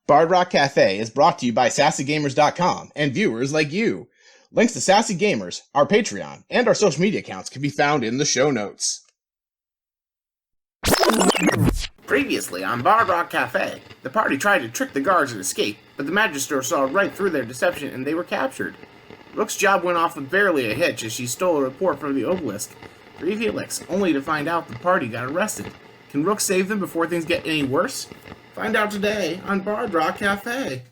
Bard Rock Cafe is brought to you by SassyGamers.com and viewers like you. Links to Sassy Gamers, our Patreon, and our social media accounts can be found in the show notes. Previously on Bard Rock Cafe, the party tried to trick the guards and escape, but the Magister saw right through their deception and they were captured. Rook's job went off with barely a hitch as she stole a report from the obelisk for Helix, only to find out the party got arrested. Can Rook save them before things get any worse? Find out today on Bard Rock Cafe.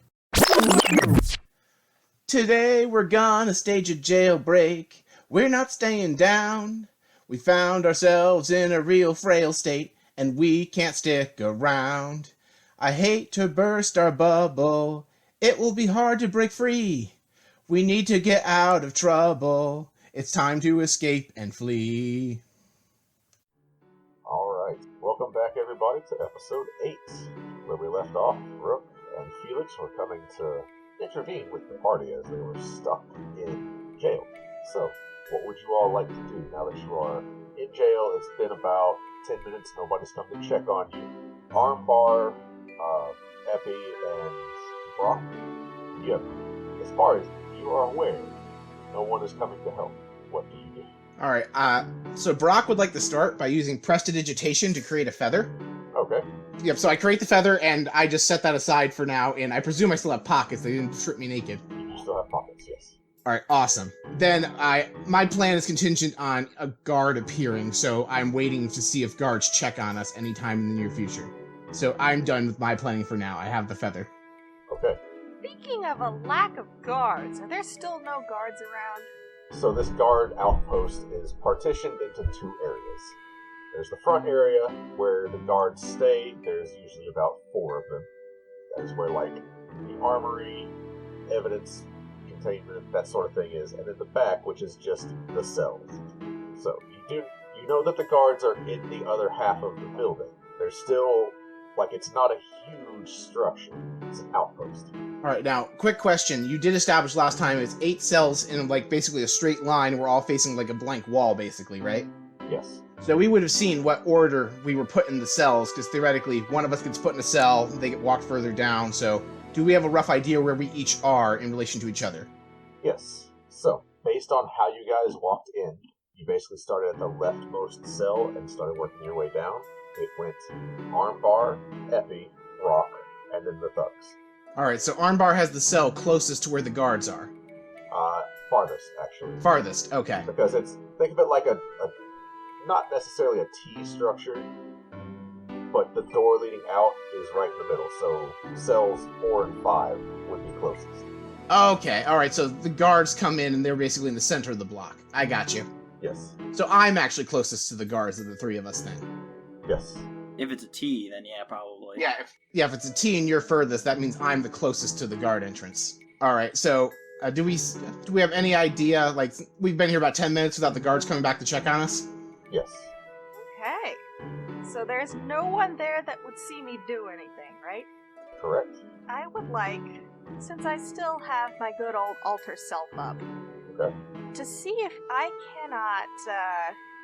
Today we're gonna stage a jailbreak. We're not staying down. We found ourselves in a real frail state, and we can't stick around. I hate to burst our bubble. It will be hard to break free. We need to get out of trouble. It's time to escape and flee. Alright, welcome back everybody to episode 8. Where we left off, Rook and Felix were coming to intervene with the party as they were stuck in jail. So, what would you all like to do now that you are in jail? It's been about 10 minutes, nobody's come to check on you. Armbar, Epi, and Brock, yep. As far as you are aware, no one is coming to help. What do you do? Alright, so Brock would like to start by using prestidigitation to create a feather. Okay. Yep, so I create the feather, and I just set that aside for now, and I presume I still have pockets. They didn't strip me naked. You still have pockets, yes. Alright, awesome. Then my plan is contingent on a guard appearing, so I'm waiting to see if guards check on us anytime in the near future. So I'm done with my planning for now. I have the feather. Okay. Speaking of a lack of guards, are there still no guards around? So this guard outpost is partitioned into 2 areas. There's the front area where the guards stay. There's usually about 4 of them. That is where, like, the armory, evidence, containment, that sort of thing is. And then the back, which is just the cells. So, you know that the guards are in the other half of the building. They're still, like, it's not a huge structure. It's an outpost. Alright, now, quick question. You did establish last time it's 8 cells in, like, basically a straight line. We're all facing, like, a blank wall, basically, right? Yes. So we would have seen what order we were put in the cells, because theoretically, one of us gets put in a cell, they get walked further down, so do we have a rough idea where we each are in relation to each other? Yes. So, based on how you guys walked in, you basically started at the leftmost cell and started working your way down. It went Armbar, Epi, Rock, and then the Thugs. Alright, so Armbar has the cell closest to where the guards are. Farthest, actually. Farthest, okay. Because think of it like a not necessarily a T structure, but the door leading out is right in the middle, so cells 4 and 5 would be closest. Okay, alright, so the guards come in and they're basically in the center of the block. I got you. Yes. So I'm actually closest to the guards of the 3 of us then. Yes. If it's a T, then yeah, probably. Yeah, if it's a T and you're furthest, that means I'm the closest to the guard entrance. Alright, so do we have any idea, like, we've been here about 10 minutes without the guards coming back to check on us? Yes. Okay. So there's no one there that would see me do anything, right? Correct. I would like, since I still have my good old alter self up, Okay. to see if I cannot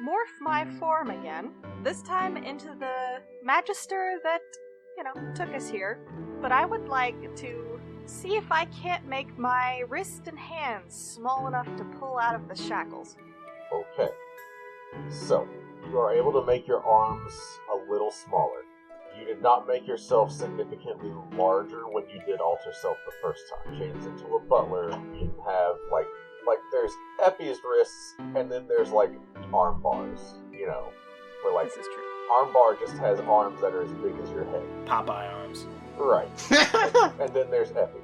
morph my form again, this time into the Magister that, took us here. But I would like to see if I can't make my wrist and hands small enough to pull out of the shackles. Okay. So, you are able to make your arms a little smaller. You did not make yourself significantly larger when you did alter self the first time. Changed into a butler, you have, like there's Epi's wrists, and then there's, like, arm bars, where, like, This is true. Armbar just has arms that are as big as your head. Popeye arms. Right. And then there's Epi.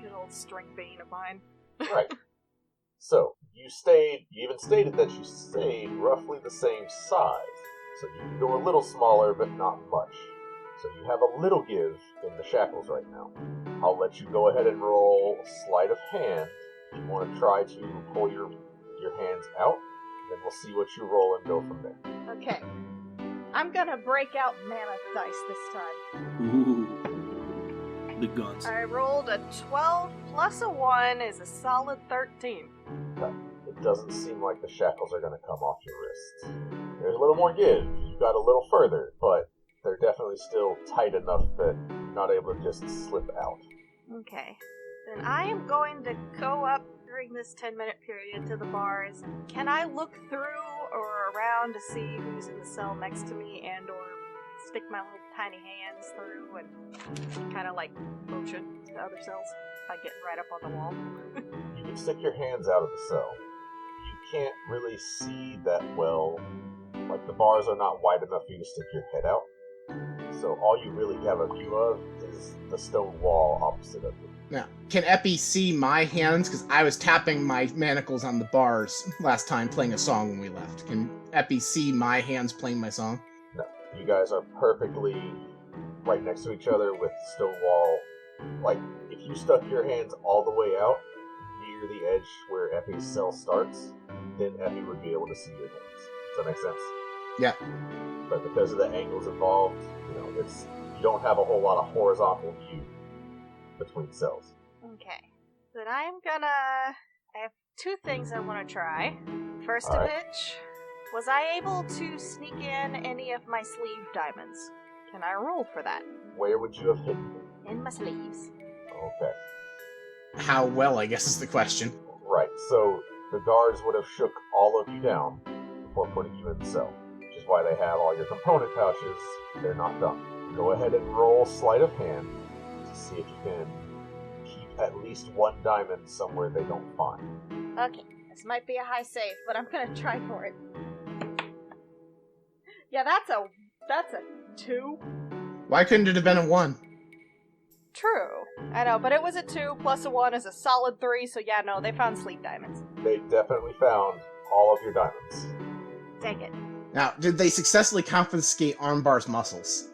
Good old strength vein of mine. Right. So, you even stated that you stayed roughly the same size. So you can go a little smaller, but not much. So you have a little give in the shackles right now. I'll let you go ahead and roll sleight of hand. If you want to try to pull your hands out, then we'll see what you roll and go from there. Okay. I'm gonna break out Mammoth dice this time. Ooh. The guns. I rolled a 12 plus a 1 is a solid 13. Okay. It doesn't seem like the shackles are going to come off your wrists. There's a little more give. You got a little further, but they're definitely still tight enough that not able to just slip out. Okay. Then I am going to go up during this 10-minute period to the bars. Can I look through or around to see who's in the cell next to me and or stick my little tiny hands through and kind of like motion to other cells by getting right up on the wall? You can stick your hands out of the cell. You can't really see that well. Like, the bars are not wide enough for you to stick your head out. So all you really have a view of is the stone wall opposite of you. Now, can Epi see my hands? Because I was tapping my manacles on the bars last time playing a song when we left. Can Epi see my hands playing my song? No. You guys are perfectly right next to each other with the stone wall. Like, if you stuck your hands all the way out near the edge where Epi's cell starts, then Epi would be able to see your hands. Does that make sense? Yeah. But because of the angles involved, you don't have a whole lot of horizontal view between cells. Okay. Then I have two things I want to try. First All of right. which, was I able to sneak in any of my sleeve diamonds? Can I roll for that? Where would you have hidden them? In my sleeves. Okay. How well, I guess, is the question. Right, so the guards would have shook all of you down before putting you in the cell, which is why they have all your component pouches. They're not done. Go ahead and roll sleight of hand to see if you can keep at least one diamond somewhere they don't find. Okay, this might be a high save, but I'm gonna try for it. Yeah, that's a 2. Why couldn't it have been a 1? True. I know, but it was a 2 plus a 1 is a solid 3, so yeah, no, they found sleep diamonds. They definitely found all of your diamonds. Take it. Now, did they successfully confiscate Armbar's muscles?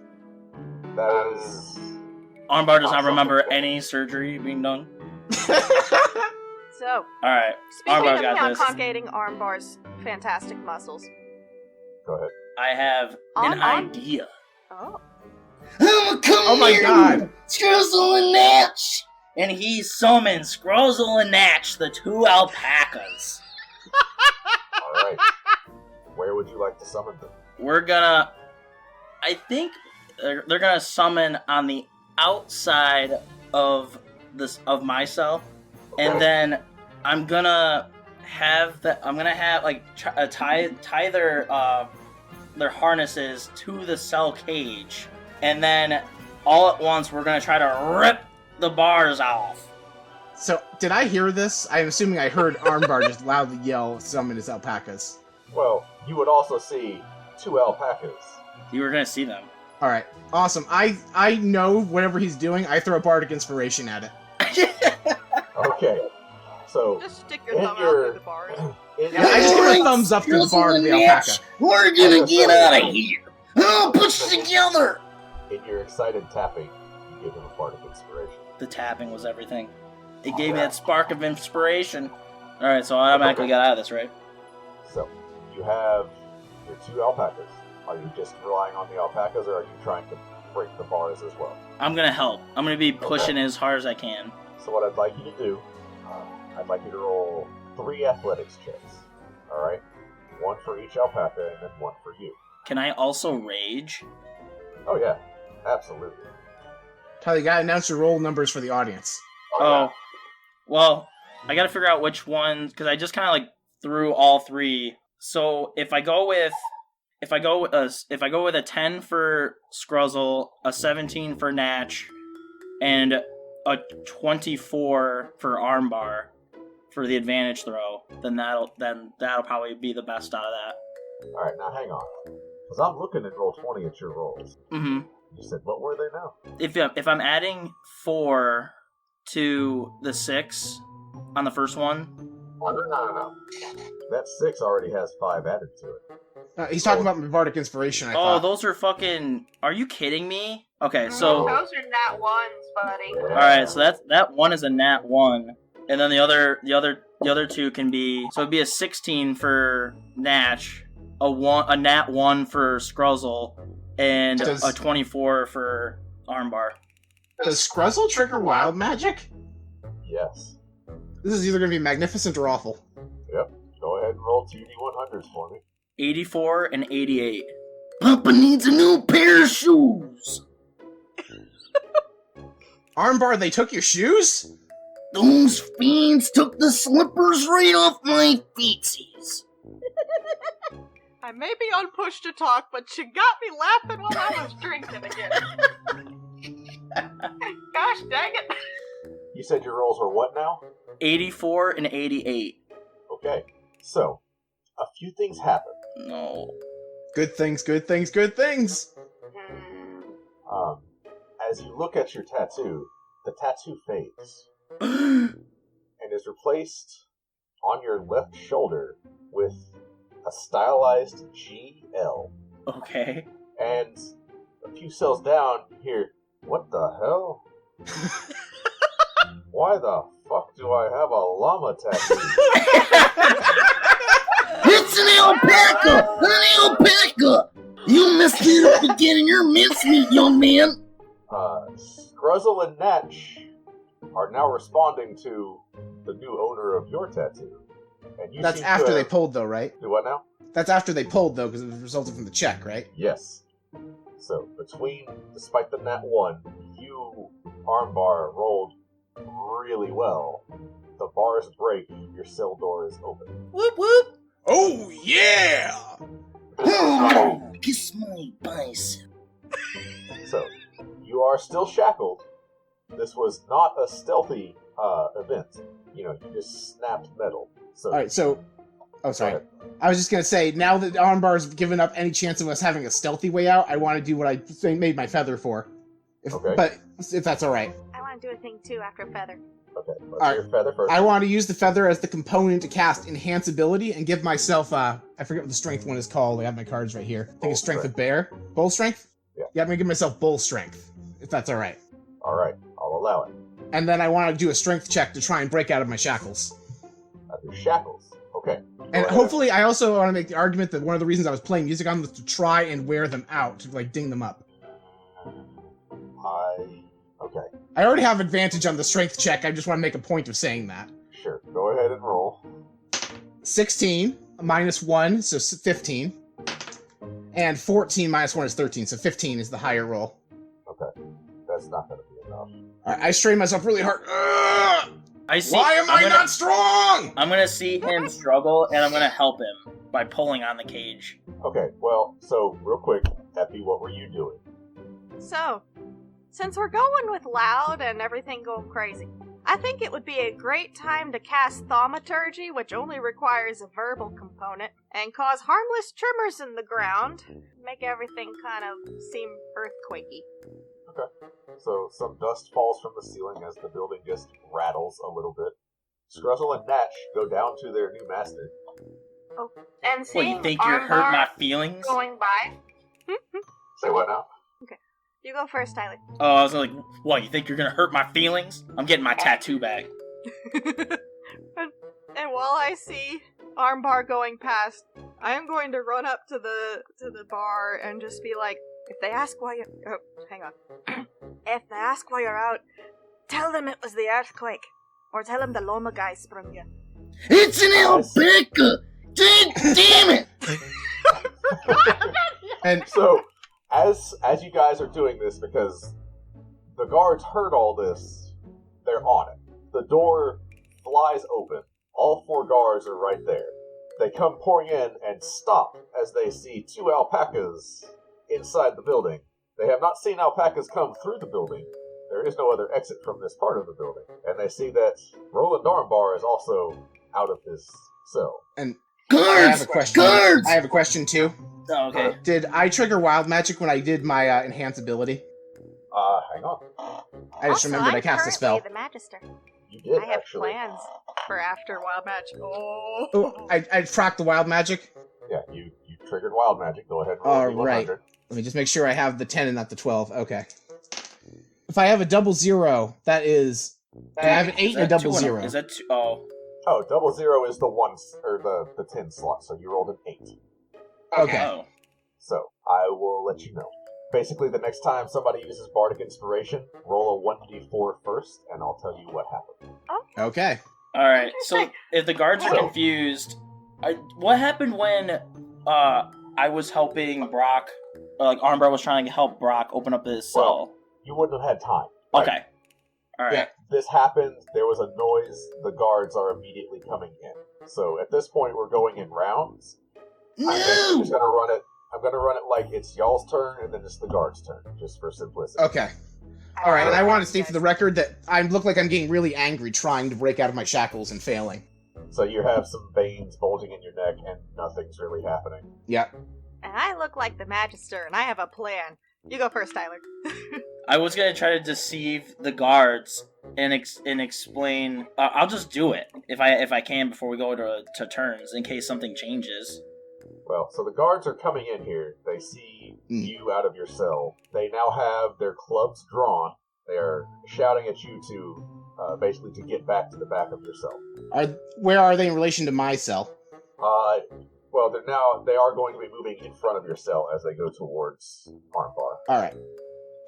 That is... Armbar does not remember any surgery being done. So, Alright, speaking Armbar of got this. confiscating Armbar's fantastic muscles. Go ahead. I have an idea. Oh. Oh my god! Scrozzle and Natch! And he summons Scrozzle and Natch, the 2 alpacas. Alright. Where would you like to summon them? We're gonna... I think they're gonna summon on the outside of my cell. And then I'm gonna have tie their harnesses to the cell cage, and then all at once we're gonna try to rip the bars off. So, did I hear this? I'm assuming I heard Armbar just loudly yell, summon his alpacas. Well, you would also see 2 alpacas. You were gonna see them. Alright, awesome. I know whatever he's doing, I throw Bardic Inspiration at it. Okay. So, Just stick your in thumb out your- through the bars. in Yeah, I just give your- a thumbs up to the bar to the alpaca. We're gonna get outta here. Oh, put us together. in your excited tapping, you give him a Bardic Inspiration. The tapping was everything. It gave me that spark of inspiration. Alright, so I automatically got out of this, right? So, you have your 2 alpacas. Are you just relying on the alpacas, or are you trying to break the bars as well? I'm gonna help. I'm gonna be pushing as hard as I can. So what I'd like you to do, I'd like you to roll 3 athletics checks. Alright? 1 for each alpaca, and then 1 for you. Can I also rage? Oh yeah, absolutely. Tyler, you gotta announce your roll numbers for the audience. Oh, well, I gotta figure out which ones, because I just kind of like threw all 3. So if I go with a 10 for Scruzzle, a 17 for Natch, and a 24 for Armbar for the advantage throw, then that'll probably be the best out of that. Alright, now hang on. Because I'm looking at roll 20 at your rolls. Mm-hmm. You said, what were they now? If I'm adding 4 to the 6 on the first one, Oh, no. That 6 already has 5 added to it. He's talking about my Bardic Inspiration, I oh, thought. those are fucking. Are you kidding me? Okay, so Those are nat ones, buddy. Yeah. all right, so that one is a nat 1, and then the other 2 can be, so it'd be a 16 for Natch, a nat 1 for Scruzzle, and a 24 for Armbar. Does Scruzzle trigger wild magic? Yes. This is either gonna be magnificent or awful. Yep. Go ahead and roll 2d100s for me. 84 and 88. Papa needs a new pair of shoes. Armbar, they took your shoes? Those fiends took the slippers right off my feetsies. I may be on push to talk, but you got me laughing while I was drinking again. Gosh dang it. You said your rolls were what now? 84 and 88. Okay, so a few things happen. No. Good things, good things, good things. As you look at your tattoo, the tattoo fades and is replaced on your left shoulder with a stylized GL. Okay. And a few cells down, you hear, what the hell? Why the fuck do I have a llama tattoo? It's an alpaca! An alpaca! You messed it up again in your mincemeat, young man! Scruzzle and Natch are now responding to the new owner of your tattoo. And you That's seem after to they pulled, though, right? do what now? That's after they pulled, though, because it resulted from the check, right? Yes. So, despite the nat 1, you, Armbar, rolled really well. The bars break, your cell door is open. Whoop whoop! Oh, yeah! Oh, kiss my bicep. So, you are still shackled. This was not a stealthy event. You just snapped metal. So, Alright, so... Oh, go sorry. ahead. I was just going to say, now that Armbar's given up any chance of us having a stealthy way out, I want to do what I made my feather for. Okay. But if that's alright. I want to do a thing too after Feather. Okay, let's Alright. do your feather first. I want to use the feather as the component to cast Enhance Ability and give myself, I forget what the strength one is called. I have my cards right here. I think it's Bull Strength of Bear. Bull Strength? Yeah. Yeah, I'm going to give myself Bull Strength, if that's alright. Alright, I'll allow it. And then I want to do a strength check to try and break out of my shackles. Your shackles. Okay. And Go ahead. hopefully, I also want to make the argument that one of the reasons I was playing music on was to try and wear them out, to ding them up. Okay, I already have advantage on the strength check, I just want to make a point of saying that. sure. Go ahead and roll. 16, minus 1, so 15. And 14 minus 1 is 13, so 15 is the higher roll. Okay. That's not going to be enough. Alright, I strain myself really hard. Ugh! I see. Why am I not strong? I'm gonna see him struggle, and I'm gonna help him by pulling on the cage. Okay, well, so, real quick, Epi, what were you doing? So, since we're going with loud and everything going crazy, I think it would be a great time to cast Thaumaturgy, which only requires a verbal component, and cause harmless tremors in the ground. Make everything kind of seem earthquakey. Okay. So, some dust falls from the ceiling as the building just rattles a little bit. Scruzzle and Natch go down to their new master. And What, seeing you think you're hurt Armbar my feelings? going by, Say what now? You go first, Tyler. Oh, I was like, what, you think you're gonna hurt my feelings? I'm getting my tattoo back. And while I see Armbar going past, I am going to run up to the bar and just be like, if they ask why you're... Oh, hang on. If they ask why you're out, tell them it was the earthquake. Or tell them the Loma guy sprung you. It's an alpaca! Damn it! And So, as you guys are doing this, because the guards heard all this, they're on it. The door flies open. All 4 guards are right there. They come pouring in and stop as they see 2 alpacas inside the building. They have not seen alpacas come through the building. There is no other exit from this part of the building. And they see that Roland Armbar is also out of his cell. I Guards! have a question. Guards! I have a question too. Oh, okay. Did I trigger wild magic when I did my enhance ability? Hang on. I just Also, remembered I I'm cast a spell. currently the Magister. You did, I have actually. plans for after Wild Magic. Oh, I fracked the wild magic. Yeah, you triggered wild magic. Go ahead and roll All right. D100. Let me just make sure I have the 10 and not the 12. Okay. If I have a double 0, that is... I have an 8 and a double 0. Is that two? Oh. Oh, 00 is the ones or the 10 slot, so you rolled an 8. Okay. Oh. So I will let you know. Basically, the next time somebody uses Bardic Inspiration, roll a 1d4 first, and I'll tell you what happened. Okay. Alright, so if the guards are confused, what happened when I was helping Brock, or like Armbar was trying to help Brock open up his cell? You wouldn't have had time. Okay. All right. Yeah. This happened, there was a noise, the guards are immediately coming in. So at this point, we're going in rounds. I'm just gonna run it. I'm gonna run it like it's y'all's turn and then just the guards' turn, just for simplicity. Okay. All right, and I want to state for the record that I look like I'm getting really angry trying to break out of my shackles and failing. So you have some veins bulging in your neck and nothing's really happening. Yep. And I look like the Magister, and I have a plan. You go first, Tyler. I was gonna try to deceive the guards and explain. I'll just do it if I can before we go to turns in case something changes. Well, so the guards are coming in here. They see you out of your cell. They now have their clubs drawn. They are shouting at you to basically to get back to the back of your cell. Where are they in relation to my cell? Well, they are going to be moving in front of your cell as they go towards Armbar. All right.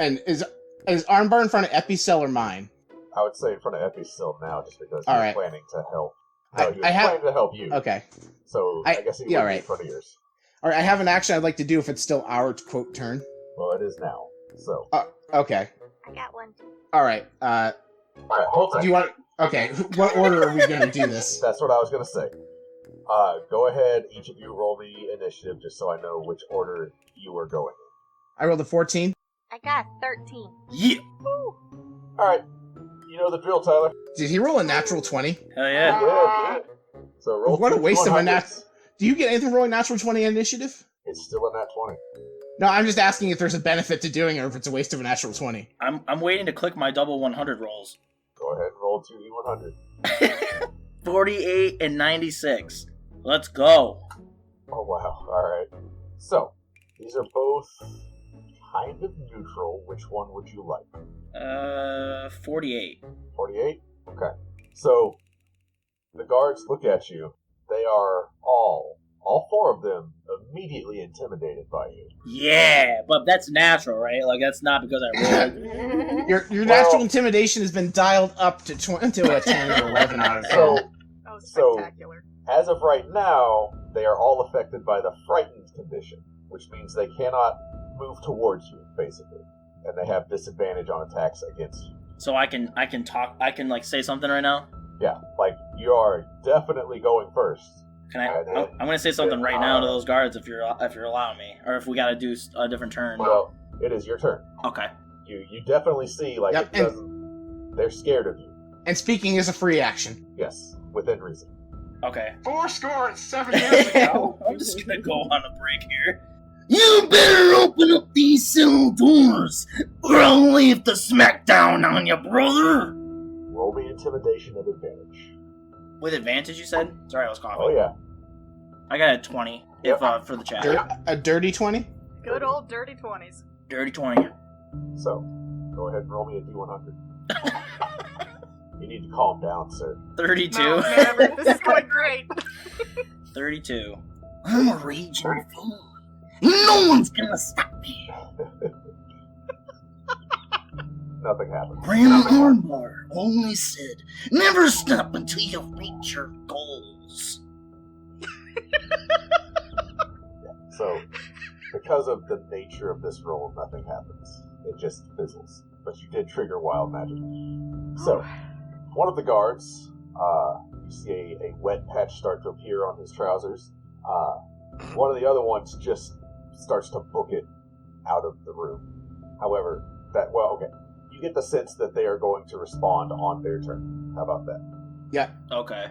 And is Armbar in front of Epi's cell or mine? I would say in front of Epi's cell now, just because All he's right. planning to help. I He was planning to help you. Okay. So I guess he would be right. in front of yours. All right. I have an action I'd like to do if it's still our quote turn. Well, it is now. So. Okay. I got one. All right. All right. Hold on. Do you want? Okay. What order are we going to do this? That's what I was going to say. Go ahead. Each of you roll the initiative, just so I know which order you are going in. I rolled a 14. I got 13. Yeah. Woo. All right. You know the drill, Tyler. Did he roll a natural 20? Hell yeah. Good. So roll. What a two waste of a 100s. nat. Do you get anything rolling natural 20 initiative? It's still a nat 20. No, I'm just asking if there's a benefit to doing it or if it's a waste of a natural 20. I'm waiting to click my double 100 rolls. Go ahead and roll 2d100. 48 and 96. Let's go. Oh wow! All right. So these are both kind of neutral. Which one would you like? 48. 48? Okay. So, the guards look at you. They are all four of them, immediately intimidated by you. Yeah, but that's natural, right? Like, that's not because I rolled. Your natural intimidation has been dialed up to a 10 or 11 out of 10. So, That was So- spectacular. as of right now, they are all affected by the frightened condition, which means they cannot move towards you, basically. And they have disadvantage on attacks against you. So I can talk, I can, like, say something right now? Yeah, like, you are definitely going first. Can I'm gonna say something right now to those guards if you're allowing me, or if we gotta do a different turn. Well, it is your turn. Okay. You definitely see, like, Yep, it doesn't... They're scared of you. And speaking is a free action. Yes, within reason. Okay. 7 years ago. I'm just gonna go on a break here. You better open up these cell doors, or I'll leave the smackdown on you, brother. Roll me intimidation at advantage. With advantage, you said? Sorry, I was coughing. Oh, yeah. I got a 20 Yep. for the chat. A dirty 20? Good old dirty 20s. Dirty 20. So, go ahead and roll me a d100. You need to calm down, sir. 32. No, never. This is going great. 32. I'm a raging fool. No one's gonna stop me. Nothing happened. Grandma Armbar always said, never stop until you reach your goals. So, because of the nature of this roll, nothing happens. It just fizzles. But you did trigger wild magic. So, one of the guards, you see a wet patch start to appear on his trousers. One of the other ones just starts to book it out of the room. However, you get the sense that they are going to respond on their turn. How about that? Okay.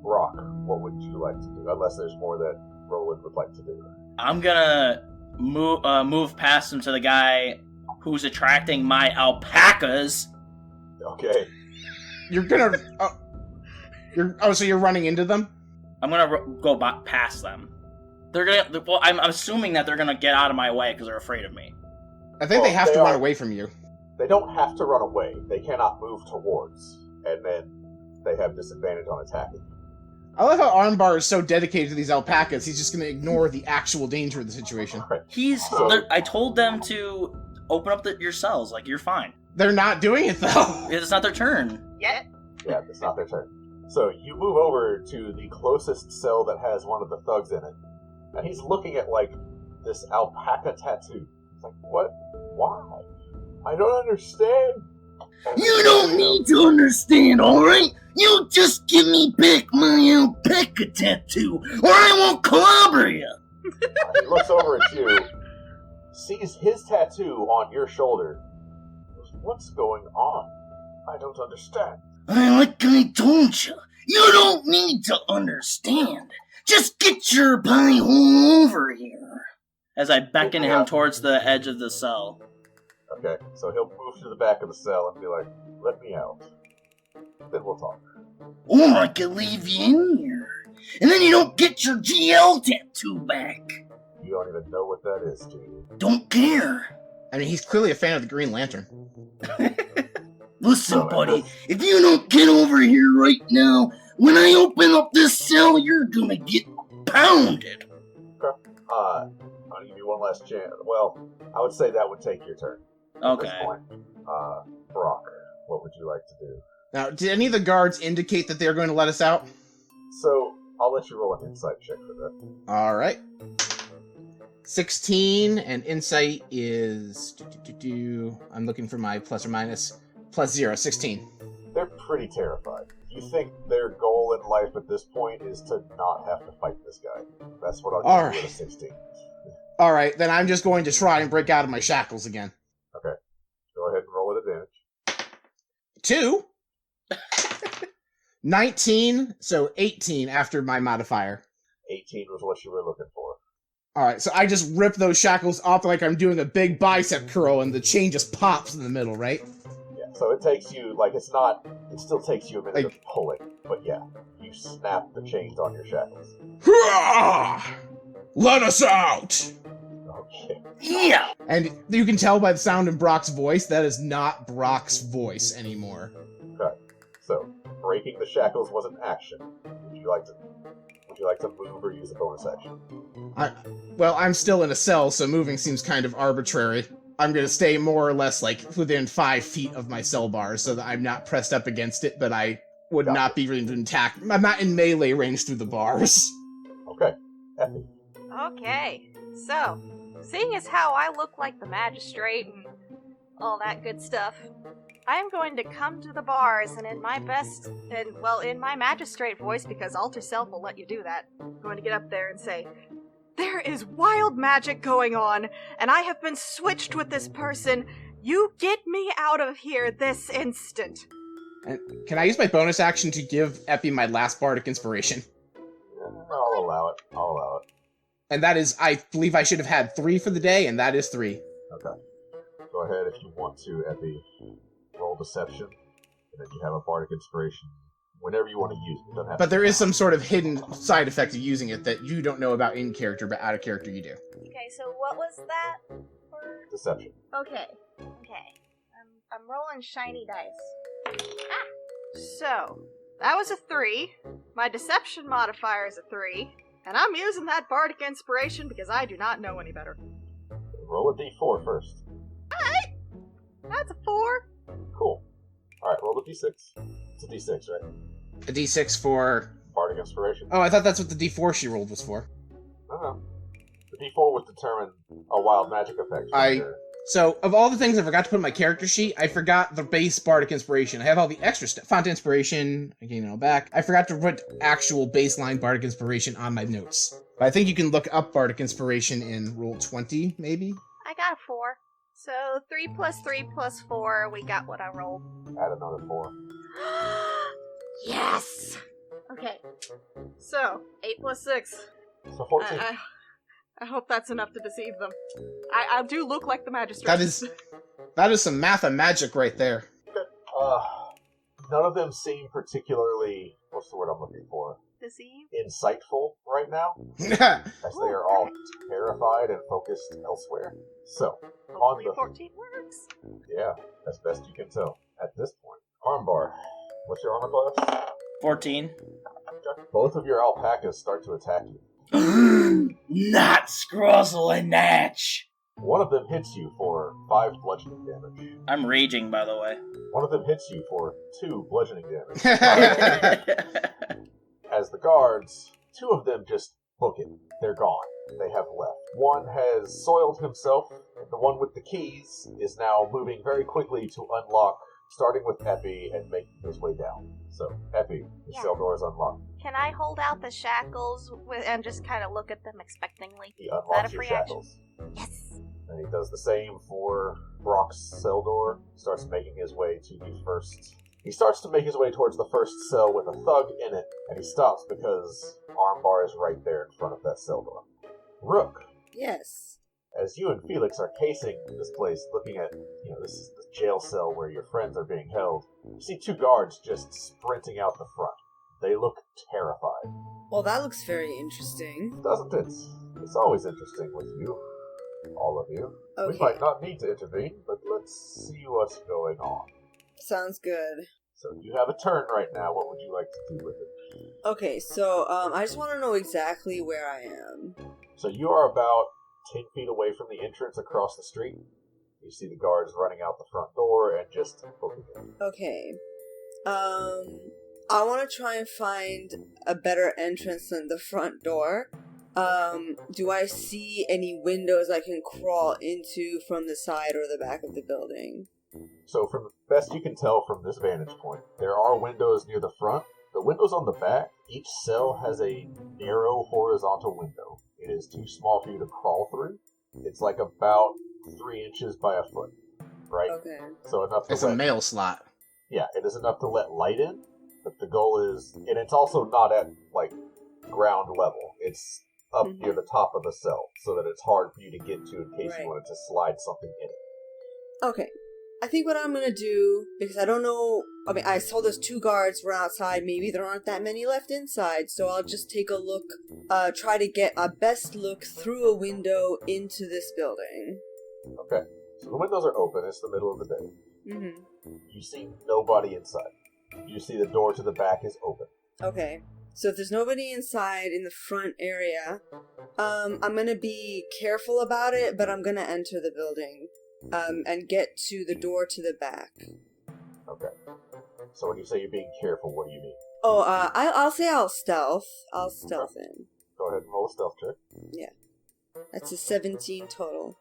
Rock, what would you like to do? Unless there's more that Roland would like to do. I'm gonna move past him to the guy who's attracting my alpacas. Okay. You're gonna... so you're running into them? I'm gonna go past them. They're gonna. Well, I'm assuming that they're gonna get out of my way because they're afraid of me. I think they have to run away from you. They don't have to run away. They cannot move towards. And then they have disadvantage on attacking. I love how Armbar is so dedicated to these alpacas, he's just gonna ignore the actual danger of the situation. Right. I told them to open up your cells. Like, you're fine. They're not doing it, though. It's not their turn. Yet. Yeah, it's not their turn. So you move over to the closest cell that has one of the thugs in it. And he's looking at, like, this alpaca tattoo. It's like, what? Why? I don't understand. You don't need to understand, alright? You just give me back my alpaca tattoo, or I won't clobber you! He looks over at you, sees his tattoo on your shoulder. What's going on? I don't understand. Like I told you, you don't need to understand. Just get your pie hole over here. As I beckon him towards the edge of the cell. Okay, so he'll move to the back of the cell and be like, let me out. Then we'll talk. Or I could leave you in here, and then you don't get your GL tattoo back. You don't even know what that is, do you? Don't care. I mean, he's clearly a fan of the Green Lantern. Listen, buddy, if you don't get over here right now, when I open up this cell, you're gonna get pounded. I'll give you one last chance. Well, I would say that would take your turn. At this Okay. point. Brock, what would you like to do? Now, did any of the guards indicate that they're going to let us out? So, I'll let you roll an insight check for that. All right. 16, and insight is... I'm looking for my plus or minus. Plus 0, 16. They're pretty terrified. You think their goal in life at this point is to not have to fight this guy. That's what I'll give you with a 16. All right, then I'm just going to try and break out of my shackles again. Okay. Go ahead and roll at advantage. 2. 19, so 18 after my modifier. 18 was what you were looking for. All right, so I just rip those shackles off like I'm doing a big bicep curl, and the chain just pops in the middle, right? Yeah, so it takes you, it still takes you a minute of pulling, but yeah, you snap the chains on your shackles. Let us out! Okay. Yeah. And you can tell by the sound in Brock's voice, that is not Brock's voice anymore. Okay. So, breaking the shackles was an action. Would you like to move or use a bonus action? Well, I'm still in a cell, so moving seems kind of arbitrary. I'm gonna stay more or less, within 5 feet of my cell bar, so that I'm not pressed up against it, but I would not be intact. I'm not in melee range through the bars. Okay. Effie. Okay, so, seeing as how I look like the magistrate and all that good stuff, I'm going to come to the bars and in my magistrate voice, because Alter Self will let you do that, I'm going to get up there and say, "There is wild magic going on, and I have been switched with this person. You get me out of here this instant." And can I use my bonus action to give Epi my last bardic inspiration? I'll allow it. And that is, I believe I should have had 3 for the day, and that is 3. Okay. Go ahead if you want to, Epi. Roll deception, and then you have a bardic inspiration whenever you want to use it. But there is some sort of hidden side effect of using it that you don't know about in character, but out of character you do. Okay, so what was that for? Deception. Okay. I'm rolling shiny dice. So, that was a 3. My deception modifier is a 3. And I'm using that bardic inspiration because I do not know any better. Roll a d4 first. Alright! That's a 4. Cool. Alright, roll a d6. It's a d6, right? A d6 for... Bardic inspiration. Oh, I thought that's what the d4 she rolled was for. No. The d4 would determine a wild magic effect. So, of all the things I forgot to put in my character sheet, I forgot the base bardic inspiration. I have all the extra stuff. Font inspiration, back. I forgot to put actual baseline bardic inspiration on my notes. But I think you can look up bardic inspiration in Rule 20, maybe? I got a 4. So 3 plus 3 plus 4, we got what I rolled. Add another 4. Yes! Okay. So, 8 plus 6. So 14. I hope that's enough to deceive them. I do look like the magistrate. That is some math and magic right there. None of them seem particularly, what's the word I'm looking for? Deceive? Insightful right now, as they are all terrified and focused elsewhere. So, on the 14 words. Yeah, as best you can tell at this point. Armbar, what's your armor class? 14. Both of your alpacas start to attack you. Not Scruzzle and Natch. One of them hits you for 5 bludgeoning damage. I'm raging, by the way. One of them hits you for 2 bludgeoning damage. As the guards, 2 of them just book it. They're gone. They have left. One has soiled himself. The one with the keys is now moving very quickly to unlock starting with Epi and making his way down. So, Epi, the Yeah. cell door is unlocked. Can I hold out the shackles and just kind of look at them expectantly? He Is that a unlocks your free action? shackles. Yes. And he does the same for Brock's cell door. Starts making his way to the first. He starts to make his way towards the first cell with a thug in it, and he stops because Armbar is right there in front of that cell door. Rook, Yes. as you and Felix are casing this place, looking at, this is the jail cell where your friends are being held, you see two guards just sprinting out the front. They look terrified. Well, that looks very interesting. Doesn't it? It's always interesting with you. All of you. Okay. We might not need to intervene, but let's see what's going on. Sounds good. So you have a turn right now. What would you like to do with it? Okay, so I just want to know exactly where I am. So you are about 10 feet away from the entrance across the street. You see the guards running out the front door and just opening it. Okay. I want to try and find a better entrance than the front door. Do I see any windows I can crawl into from the side or the back of the building? So from the best you can tell from this vantage point, there are windows near the front. The windows on the back, each cell has a narrow horizontal window. It is too small for you to crawl through. It's like about 3 inches by a foot, right? Okay. So enough to It's a mail slot. Yeah, it is enough to let light in, but the goal is, and it's also not at, ground level. It's up near the top of the cell, so that it's hard for you to get to in case Right. you wanted to slide something in it. Okay. I think what I'm gonna do, because I don't know, I saw those two guards were outside, maybe there aren't that many left inside, so I'll just take a look, try to get a best look through a window into this building. Okay, so the windows are open, it's the middle of the day. Mm-hmm. You see nobody inside. You see the door to the back is open. Okay. So if there's nobody inside in the front area, I'm gonna be careful about it, but I'm gonna enter the building, and get to the door to the back. Okay. So when you say you're being careful, what do you mean? Oh, I'll say I'll stealth. I'll stealth in. Go ahead and roll a stealth check. Yeah. That's a 17 total.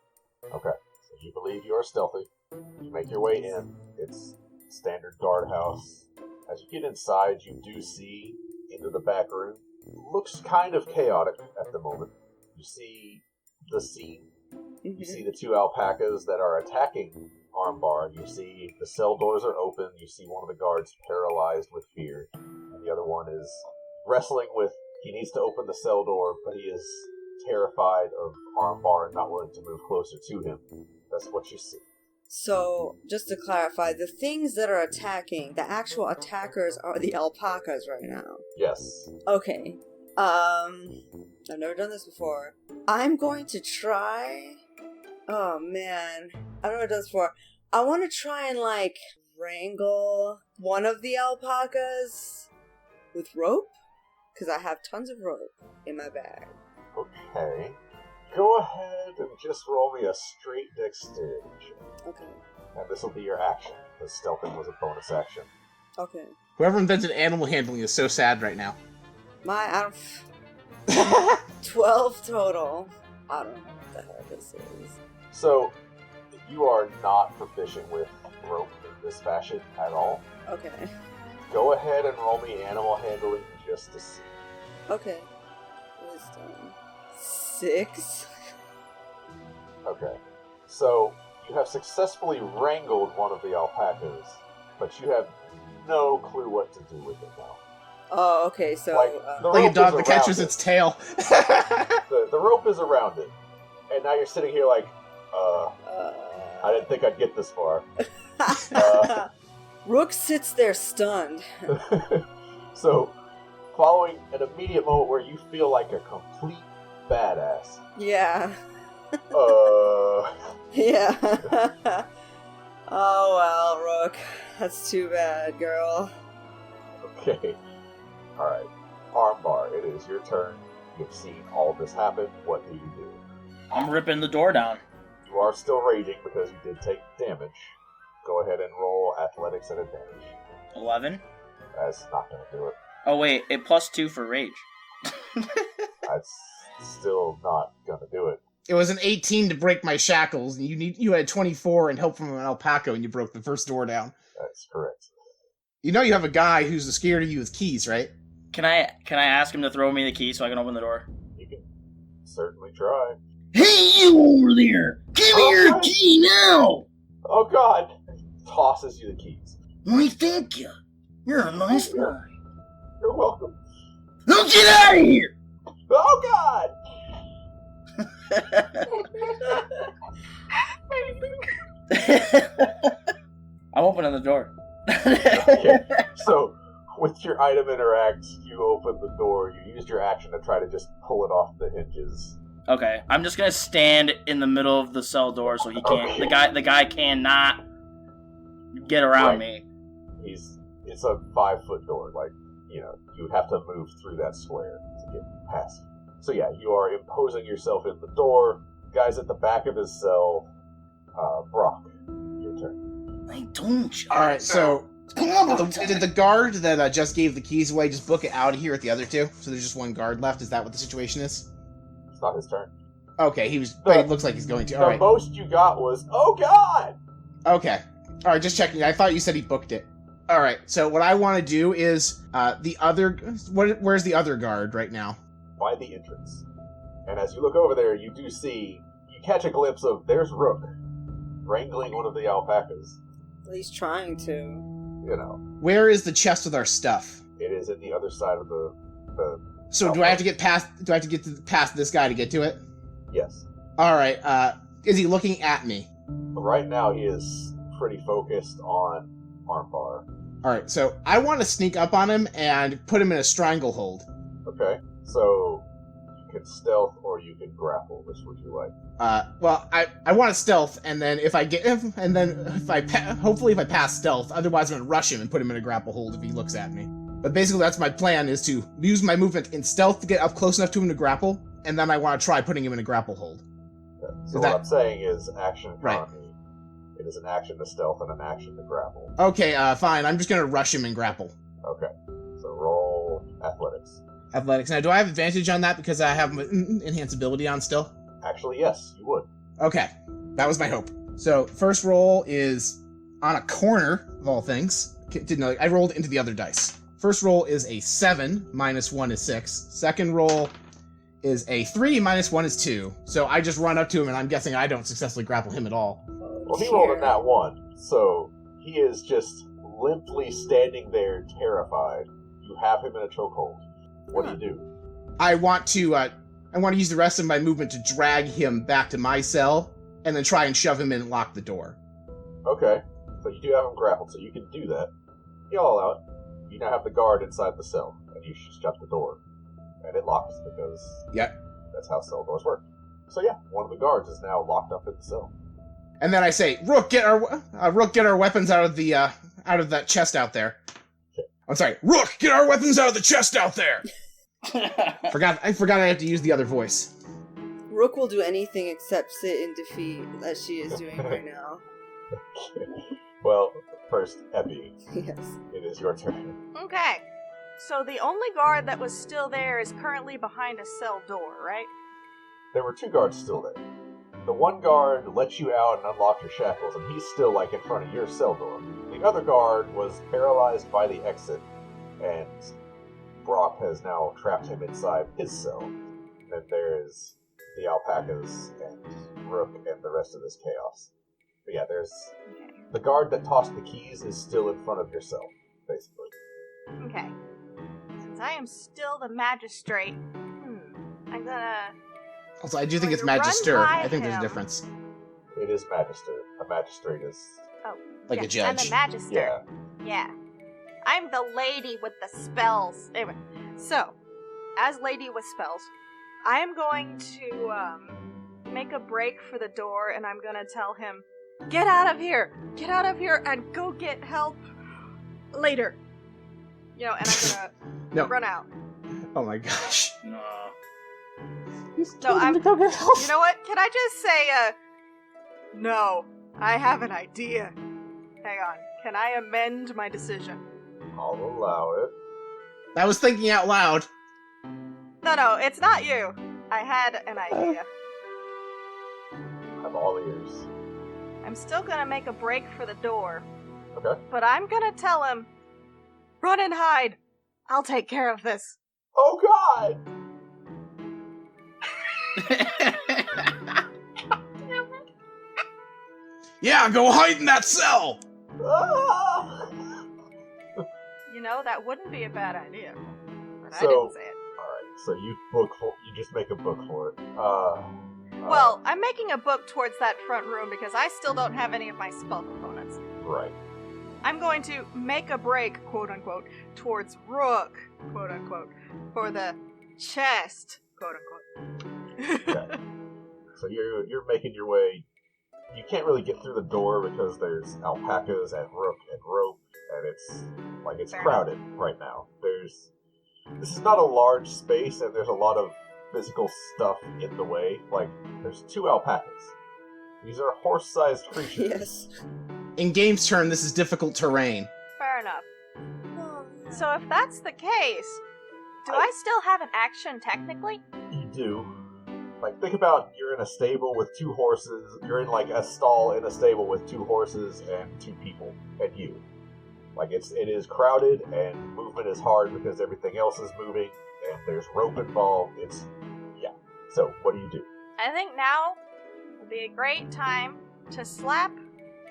Okay. So you believe you are stealthy. You make your way in. It's standard guardhouse. As you get inside, you do see into the back room. Looks kind of chaotic at the moment. You see the scene. You see the two alpacas that are attacking Armbar. You see the cell doors are open. You see one of the guards paralyzed with fear. And the other one is wrestling with, he needs to open the cell door, but he is terrified of Armbar and not willing to move closer to him. That's what you see. So, just to clarify, the things that are attacking, the actual attackers are the alpacas right now. Yes. Okay. I've never done this before. I'm going to try... Oh, man. I don't know what it does before. I want to try and, wrangle one of the alpacas with rope. Because I have tons of rope in my bag. Okay. Go ahead and just roll me a straight dexterity check. Okay. And this will be your action, because stealthing was a bonus action. Okay. Whoever invented animal handling is so sad right now. I don't... 12 total. I don't know what the hell this is. So, you are not proficient with rope in this fashion at all. Okay. Go ahead and roll me animal handling just to see. Okay. Wisdom. 6. Okay. So, you have successfully wrangled one of the alpacas, but you have no clue what to do with it now. Oh, okay, so... The Like a rope dog is that catches around its tail. The rope is around it, and now you're sitting here like, I didn't think I'd get this far. Rook sits there stunned. So, following an immediate moment where you feel like a complete badass. Yeah. Uh, Yeah. Oh well, Rook. That's too bad, girl. okay. Alright. Armbar, it is your turn. You've seen all this happen. What do you do? I'm ripping the door down. You are still raging because you did take damage. Go ahead and roll athletics at advantage. 11. That's not going to do it. Oh wait, it +2 for rage. That's still not going to do it. It was an 18 to break my shackles, and you had 24 and help from an alpaca when you broke the first door down. That's correct. You know you have a guy who's scared of you with keys, right? Can I ask him to throw me the key so I can open the door? You can certainly try. Hey, you over there! Give me your Okay. key now! Oh God! Tosses you the keys. Why, thank you. You're a nice guy. You're welcome. Now get out of here! Oh God! I'm opening the door. Okay. So, with your item interact, you open the door. You used your action to try to just pull it off the hinges. Okay, I'm just gonna stand in the middle of the cell door so he can't. Okay. The guy cannot get around me. It's a 5-foot door. Like, you know, you would have to move through that square to get past. So yeah, you are imposing yourself in the door. Guys at the back of his cell. Brock, your turn. I told you. All right, so Clobber did the guard that just gave the keys away just book it out of here at the other two? So there's just one guard left. Is that what the situation is? It's not his turn. Okay, but it looks like he's going to. All The right. most you got was, oh God! Okay. All right, just checking. I thought you said he booked it. All right. So what I want to do is the other. Where's the other guard right now? By the entrance. And as you look over there, you do see, you catch a glimpse of, there's Rook wrangling one of the alpacas. At least trying to. You know, Where is the chest with our stuff? it is in the other side of the So do I have to get past? Do I have to get past this guy to get to it? yes. All right. Is he looking at me? But right now he is pretty focused on Armbar. All right. So I want to sneak up on him and put him in a stranglehold. Okay, so you can stealth or you can grapple. Which would you like? Well, I want to stealth, and then if I hopefully if I pass stealth, otherwise I'm gonna rush him and put him in a grapple hold if he looks at me. But basically that's my plan, is to use my movement in stealth to get up close enough to him to grapple, and then I want to try putting him in a grapple hold. Okay. Is So that- what I'm saying is action Right. economy. It is an action to stealth and an action to grapple. Okay, fine. I'm just gonna rush him and grapple. Okay, so roll athletics. Athletics. Now, do I have advantage on that because I have enhance ability on still? Actually, yes, you would. Okay, that was my hope. So first roll is on a corner of all things. Didn't know. I rolled into the other dice. First roll is a 7, minus 1 is 6. Second roll is a 3, minus 1 is 2. So I just run up to him, and I'm guessing I don't successfully grapple him at all. Well, he rolled a nat 1, so he is just limply standing there, terrified. You have him in a chokehold. What do you do? I want to use the rest of my movement to drag him back to my cell, and then try and shove him in and lock the door. Okay, so you do have him grappled, so you can do that. Y'all out. You now have the guard inside the cell, and you shut the door. And it locks, because Yep. that's how cell doors work. So yeah, one of the guards is now locked up in the cell. And then I say, Rook, get our weapons out of that chest out there. I'm sorry, Rook, get our weapons out of the chest out there. I forgot I have to use the other voice. Rook will do anything except sit in defeat, as she is doing right now. Well, first, Epi, Yes. it is your turn. Okay. So the only guard that was still there is currently behind a cell door, right? There were 2 guards still there. The one guard let you out and unlocked your shackles, and he's still, like, in front of your cell door. The other guard was paralyzed by the exit, and Brock has now trapped him inside his cell. And then there's the alpacas and Rook and the rest of this chaos. But yeah, there's... Okay. The guard that tossed the keys is still in front of your cell, basically. Okay. Since I am still the magistrate, I'm gonna... Also, I do think it's Run Magister. by I think there's a him. difference. It is Magister. A magistrate is... Oh, Like a yes, judge. I'm a magister. Yeah. Yeah. I'm the lady with the spells. Anyway, so, as lady with spells, I am going to make a break for the door, and I'm gonna tell him, get out of here, and go get help later. You know, and I'm gonna No. run out. Oh my gosh. No. No, I'm. You know what? Can I just say, no, I have an idea. Hang on. Can I amend my decision? I'll allow it. I was thinking out loud. No, it's not you. I had an idea. I'm all ears. I'm still gonna make a break for the door, Okay. But I'm gonna tell him, run and hide. I'll take care of this. Oh God! Yeah, go hide in that cell! Ah! You know, that wouldn't be a bad idea. But I So- didn't say it. Alright, so you just make a book for it. Well, I'm making a book towards that front room because I still don't have any of my spell components. Right. I'm going to make a break, quote unquote, towards Rook, quote unquote, for the chest, quote unquote. Okay. So you're making your way. You can't really get through the door because there's alpacas and rook and rope, and it's Fair crowded right now. This is not a large space, and there's a lot of physical stuff in the way. Like, there's 2 alpacas. These are horse-sized creatures. Yes. In game's turn, this is difficult terrain. Fair enough. So if that's the case, do I still have an action technically? You do. Like, think about you're in a stable with 2 horses. You're in, like, a stall in a stable with 2 horses and 2 people, and you. Like, it is crowded, and movement is hard because everything else is moving, and there's rope involved. Yeah. So, what do? I think now would be a great time to slap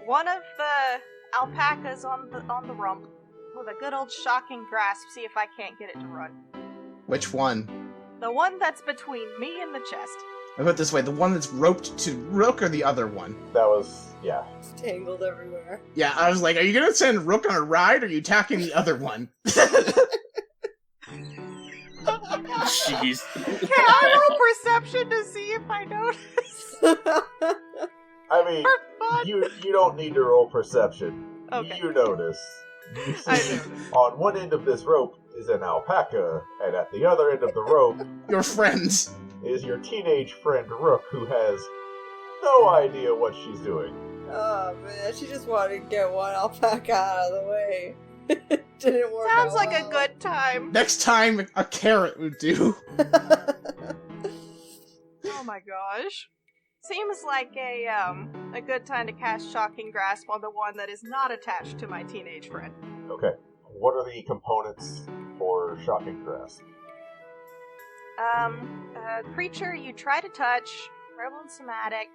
one of the alpacas on the rump with a good old shocking grasp, see if I can't get it to run. Which one? The one that's between me and the chest. I put it this way, the one that's roped to Rook or the other one? That was, yeah. It's tangled everywhere. Yeah, I was like, are you gonna send Rook on a ride or are you attacking the other one? Jeez. Can I roll perception to see if I notice? I mean, For fun. you don't need to roll perception. Okay. You notice. You I see, notice. on one end of this rope is an alpaca, and at the other end of the rope Your friends. is your teenage friend Rook, who has no idea what she's doing. Oh man, she just wanted to get one alpaca out of the way. Didn't work Sounds out like a well. good time. Next time, a carrot would do. Oh my gosh. Seems like a good time to cast Shocking Grasp on the one that is not attached to my teenage friend. Okay, what are the components for Shocking Grasp? Creature you try to touch, verbal and somatic,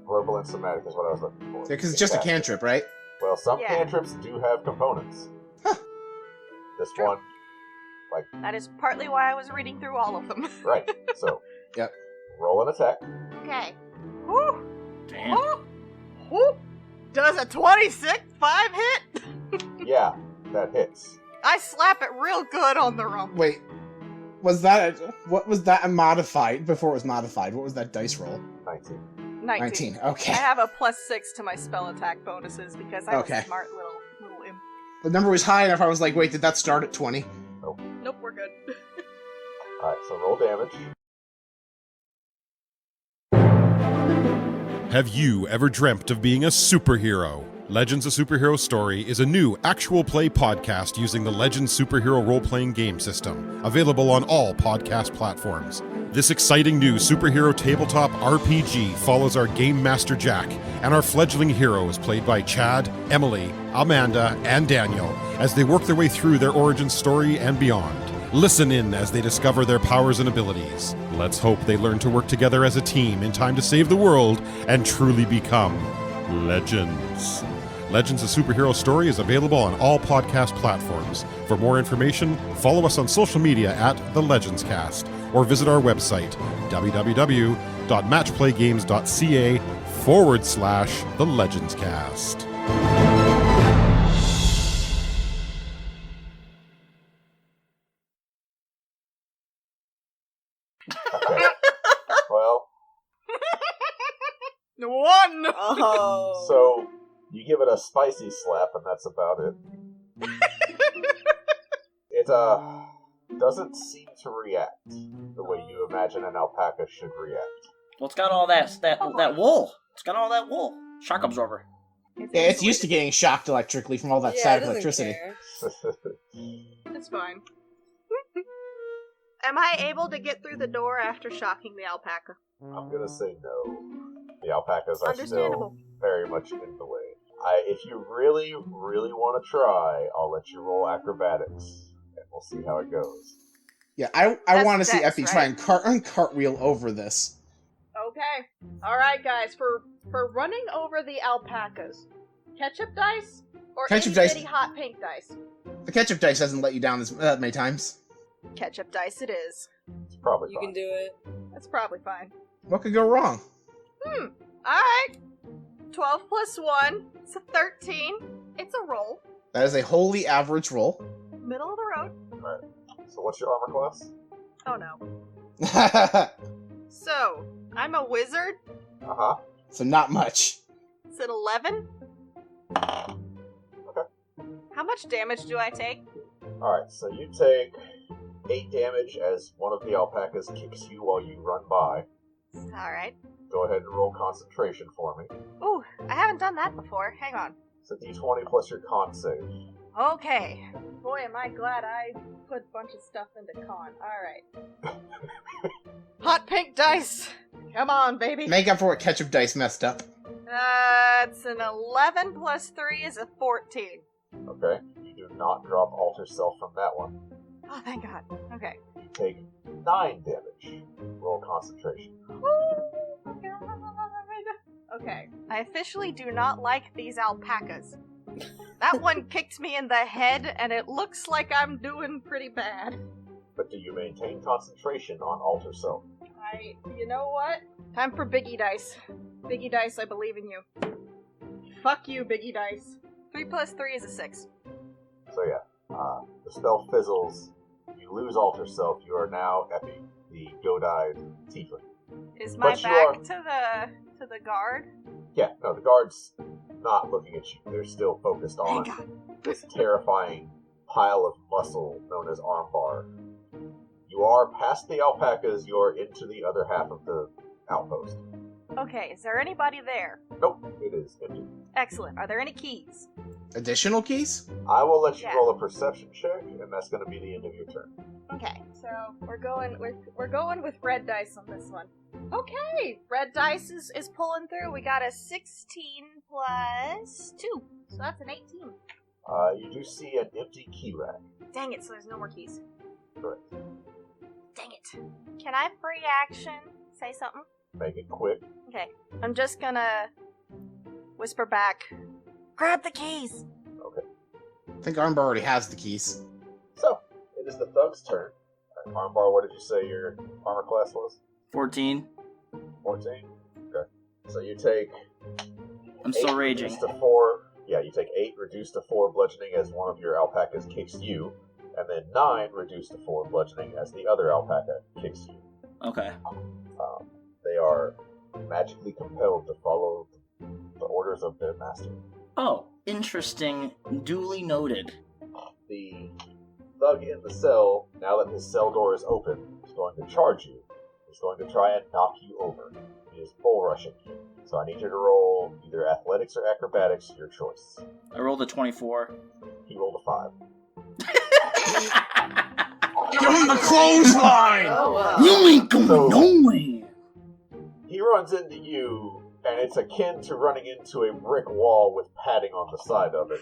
Verbal and somatic is what I was looking for. Because it's just a cantrip, right? Well, some Yeah. cantrips do have components. Huh. This True. one, that is partly why I was reading through all of them. right. So, Yep. roll an attack. Okay. Whew. Damn. Whew. Whew. Does a 26 5 hit? Yeah, that hits. I slap it real good on the rump. Wait, what was that modified before it was modified? What was that dice roll? 19. 19. Okay. I have a +6 to my spell attack bonuses because I'm Okay. a smart little imp. The number was high enough, I was like, wait, did that start at 20? Nope, we're good. Alright, so roll damage. Have you ever dreamt of being a superhero? Legends a Superhero Story is a new actual play podcast using the Legends Superhero role-playing game system, available on all podcast platforms. This exciting new superhero tabletop RPG follows our Game Master Jack and our fledgling heroes played by Chad, Emily, Amanda, and Daniel as they work their way through their origin story and beyond. Listen in as they discover their powers and abilities. Let's hope they learn to work together as a team in time to save the world and truly become legends. Legends of Superhero Story is available on all podcast platforms. For more information, follow us on social media at The Legends Cast or visit our website, www.matchplaygames.ca/The Legends Cast. Okay. Well, One! Oh. so you give it a spicy slap, and that's about it. It doesn't seem to react the way you imagine an alpaca should react. Well, it's got all that wool. It's got all that wool. Shock absorber. Yeah, it's used to getting shocked electrically from all that Yeah, it static doesn't electricity. care. It's fine. Am I able to get through the door after shocking the alpaca? I'm gonna say no. The alpacas are still Understandable. very much in the way. If you really, really want to try, I'll let you roll acrobatics, and we'll see how it goes. Yeah, I That's want to see dex, Effie right? try and cartwheel over this. Okay. Alright, guys, for running over the alpacas, ketchup dice or Ketchup itty dice. bitty hot pink dice? The ketchup dice doesn't let you down that many times. Ketchup dice it is. It's probably You fine. can do it. That's probably fine. What could go wrong? Alright. 12 plus 1. It's a 13. It's a roll. That is a wholly average roll. Middle of the road. Alright. So what's your armor class? Oh no. So So, I'm a wizard. Uh-huh. not much. It's an 11. Okay. How much damage do I take? Alright, so you take 8 damage as one of the alpacas kicks you while you run by. Alright. Go ahead and roll concentration for me. Ooh, I haven't done that before. Hang on. It's a d20 plus your con save. Okay. Boy, am I glad I put a bunch of stuff into con. Alright. Hot pink dice. Come on, baby. Make up for what ketchup dice messed up. It's an 11 plus 3 is a 14. Okay? You do not drop alter self from that one. Oh, thank God. Okay. You take 9 damage. Roll concentration. Oh, God. Okay. I officially do not like these alpacas. That one kicked me in the head, and it looks like I'm doing pretty bad. But do you maintain concentration on alter self? You know what? Time for Biggie Dice. Biggie Dice, I believe in you. Fuck you, Biggie Dice. 3 plus 3 is a 6. So yeah, the spell fizzles. You lose alter self. You are now Epi, the goat-eyed tiefling. Is my But you back are- to the guard? Yeah, no, the guard's not looking at you. They're still focused on Thank God. this terrifying pile of muscle known as armbar. You are past the alpacas. You are into the other half of the outpost. Okay, is there anybody there? Nope, it is empty. Excellent. Are there any keys? Additional keys? I will let you Yeah. roll a perception check, and that's going to be the end of your turn. Okay. So we're going with red dice on this one. Okay, red dice is pulling through. We got a 16 plus 2. So that's an 18. You do see an empty key rack. Dang it, so there's no more keys. Correct. Dang it. Can I free action say something? Make it quick. Okay. I'm just gonna whisper back, grab the keys! I think Armbar already has the keys. So, it is the thug's turn. Armbar, what did you say your armor class was? 14. 14? Okay. So you take I'm still 8 raging. reduced to 4. Yeah, you take 8 reduced to 4 bludgeoning as one of your alpacas kicks you, and then 9 reduced to 4 bludgeoning as the other alpaca kicks you. Okay. They are magically compelled to follow the orders of their master. Oh, interesting. Duly noted. The thug in the cell, now that his cell door is open, is going to charge you. He's going to try and knock you over. He is bull rushing you. So I need you to roll either athletics or acrobatics, your choice. I rolled a 24. He rolled a 5. Give him the clothesline! Oh, wow. You ain't going So- nowhere. He runs into you, and it's akin to running into a brick wall with padding on the side of it.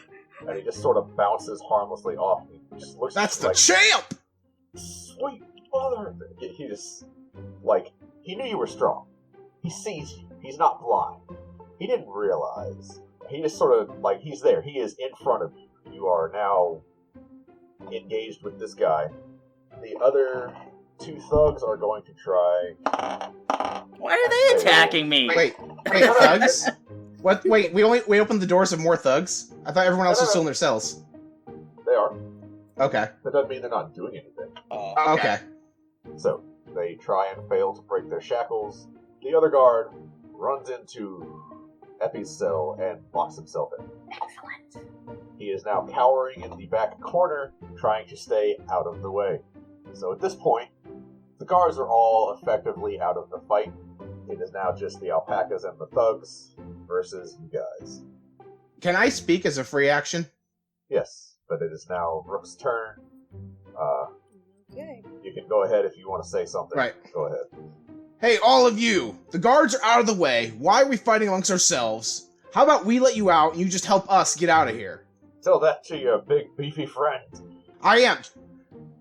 And he just sort of bounces harmlessly off. He just looks That's the like, champ! sweet mother. He just, like, he knew you were strong. He sees you. He's not blind. He didn't realize. He just sort of, like, he's there. He is in front of you. You are now engaged with this guy. The other 2 thugs are going to try. Why are they attacking me? Wait, thugs? What? Wait, we opened the doors of more thugs? I thought everyone else was still in their cells. They are. Okay. That doesn't mean they're not doing anything. Okay. So, they try and fail to break their shackles. The other guard runs into Epi's cell and locks himself in. Excellent. He is now cowering in the back corner, trying to stay out of the way. So at this point, the guards are all effectively out of the fight. It is now just the alpacas and the thugs versus you guys. Can I speak as a free action? Yes, but it is now Rook's turn. Okay. You can go ahead if you want to say something. Right. Go ahead. Hey, all of you! The guards are out of the way. Why are we fighting amongst ourselves? How about we let you out and you just help us get out of here? Tell that to your big beefy friend. I am.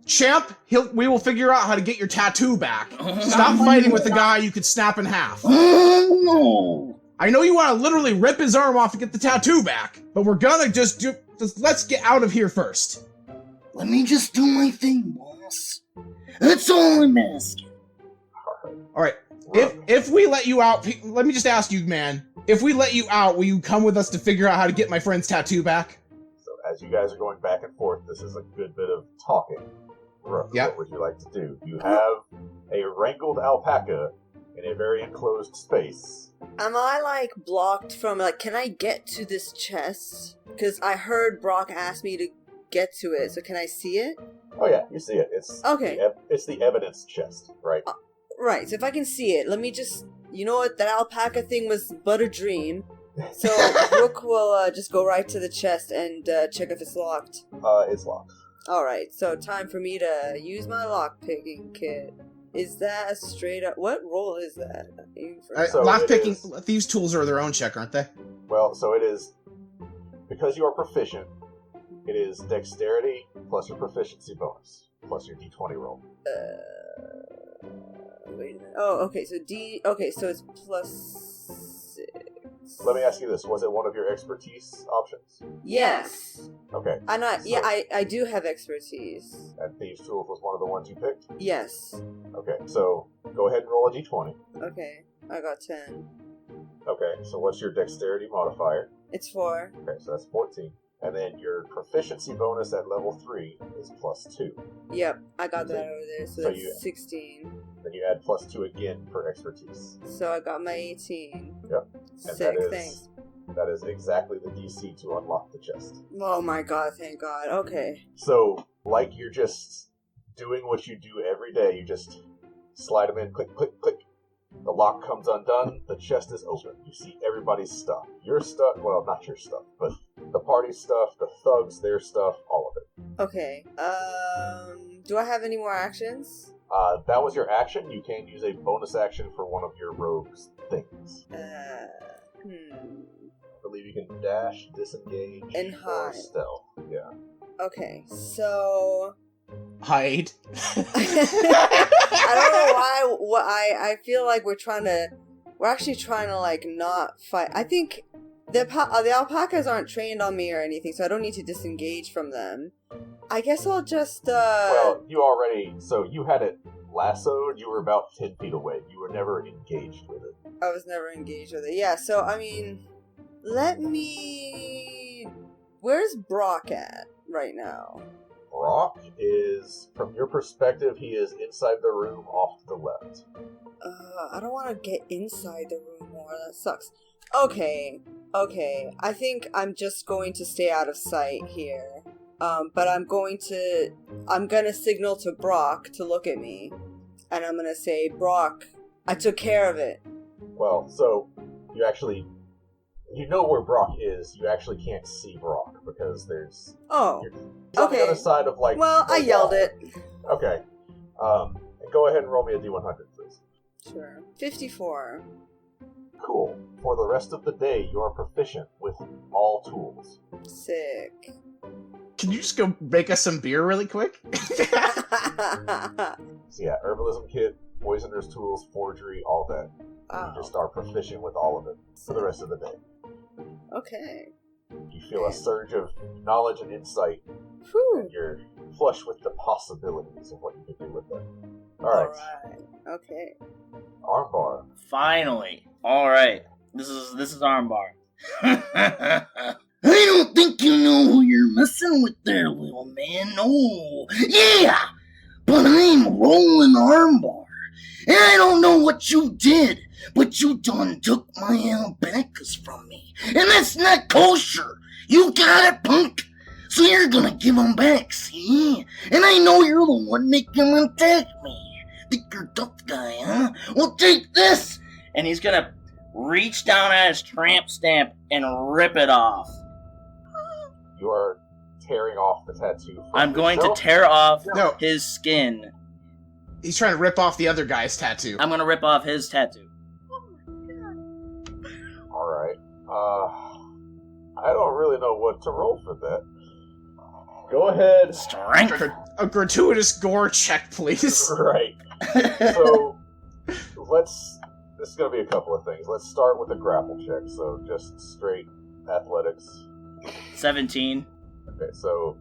Champ, we will figure out how to get your tattoo back. Stop fighting with the guy you could snap in half. Oh, no. I know you want to literally rip his arm off and get the tattoo back, but we're gonna just let's get out of here first. Let me just do my thing, boss. That's all I'm asking. Alright, if we let you out, let me just ask you, man. If we let you out, will you come with us to figure out how to get my friend's tattoo back? So as you guys are going back and forth, this is a good bit of talking. Rook, Yep. What would you like to do? You have a wrangled alpaca in a very enclosed space. Am I, like, blocked from, like, can I get to this chest? Because I heard Brock ask me to get to it, so can I see it? Oh yeah, you see it. It's Okay. It's the evidence chest, right? Right, so if I can see it, let me just... You know what? That alpaca thing was but a dream. So Rook will just go right to the chest and check if it's locked. It's locked. Alright, so time for me to use my lock-picking kit. Is that a straight up... What roll is that? So Lockpicking, thieves' tools are their own check, aren't they? Well, so it is... Because you are proficient, it is dexterity plus your proficiency bonus, plus your d20 roll. Wait a minute. Oh, okay, so Okay, so it's plus 6. Let me ask you this, was it one of your expertise options? Yes. Okay. I do have expertise. And Thieves' Tools was one of the ones you picked? Yes. Okay, so go ahead and roll a d20. Okay, I got 10. Okay, so what's your dexterity modifier? It's 4. Okay, so that's 14. And then your proficiency bonus at level 3 is plus 2. Yep, I got that over there, so that's you- 16. Then you add plus 2 again for expertise. So I got my 18. Yep. And Sick, thanks. That is exactly the DC to unlock the chest. Oh my god, thank god. Okay. So, like you're just doing what you do every day, you just slide them in, click, click, click. The lock comes undone, the chest is open. You see everybody's stuff. Your stuff, well, not your stuff, but the party's stuff, the thugs, their stuff, all of it. Okay. Do I have any more actions? That was your action. You can use a bonus action for one of your rogue's things. I believe you can dash, disengage, And or hide. stealth. Yeah. Okay, so... Hide. I don't know why I feel like we're actually trying to, like, not fight. I think the alpacas aren't trained on me or anything, so I don't need to disengage from them. I guess I'll just, Well, you had it lassoed, you were about 10 feet away. You were never engaged with it. I was never engaged with it. Yeah, so, I mean, where's Brock at right now? Brock is, from your perspective, he is inside the room off to the left. I don't want to get inside the room more. That sucks. Okay. I think I'm just going to stay out of sight here. But I'm gonna signal to Brock to look at me. And I'm gonna say, Brock, I took care of it. Well, so, you know where Brock is, you actually can't see Brock, because he's on the other side of, like... Well, I yelled it. Okay. Go ahead and roll me a D100, please. Sure. 54. Cool. For the rest of the day, you are proficient with all tools. Sick. Can you just go make us some beer really quick? So yeah, herbalism kit, poisoner's tools, forgery, all that. You just are proficient with all of it for the rest of the day. Okay. You feel a surge of knowledge and insight, Whew. and you're flush with the possibilities of what you could do with them. Alright. Okay. Armbar. Finally. Alright. This is Armbar. I don't think you know who you're messing with there, little man. No. Yeah! But I'm rolling armbar. And I don't know what you did, but you done took my alpacas from me. And that's not kosher. You got it, punk. So you're gonna give them back, see? And I know you're the one making them attack me. Think you're a tough guy, huh? Well, take this. And he's gonna reach down at his tramp stamp and rip it off. You are tearing off the tattoo from I'm going to yourself. tear off No. his skin. He's trying to rip off the other guy's tattoo. I'm gonna rip off his tattoo. Alright. I don't really know what to roll for that. Go ahead. Strength. A gratuitous gore check, please. Right. So, this is going to be a couple of things. Let's start with a grapple check. So, just straight athletics. 17. Okay, so,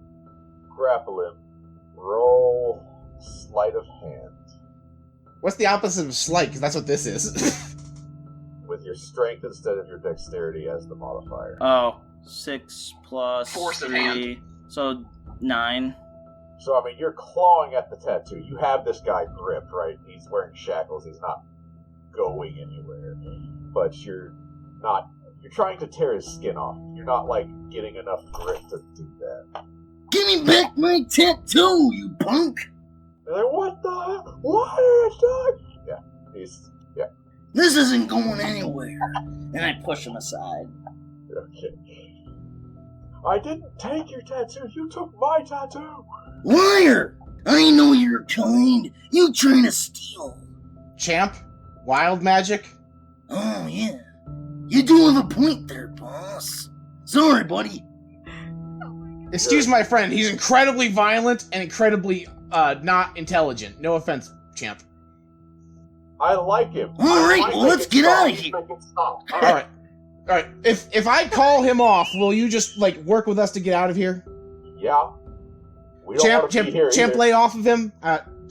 grapple him. Roll sleight of hand. What's the opposite of slight? Because that's what this is. With your strength instead of your dexterity as the modifier. Oh, 6 plus Force of 3. hand. So 9. So, I mean, you're clawing at the tattoo. You have this guy gripped, right? He's wearing shackles. He's not going anywhere. But you're trying to tear his skin off. You're not, like, getting enough grip to do that. Give me back my tattoo, you punk! They're like, what are you doing? Yeah, This isn't going anywhere. And I push him aside. okay. I didn't take your tattoo, you took my tattoo! Liar! I know your kind. You trying to steal. Champ? Wild magic? Oh, yeah. You do have a point there, boss. Sorry, buddy. Excuse my friend, he's incredibly violent and incredibly, not intelligent. No offense, champ. I like him. All right, well, let's get out of here. Alright. Alright, if I call him off, will you just, like, work with us to get out of here? Yeah. We don't want to be here Champ, either. lay off of him.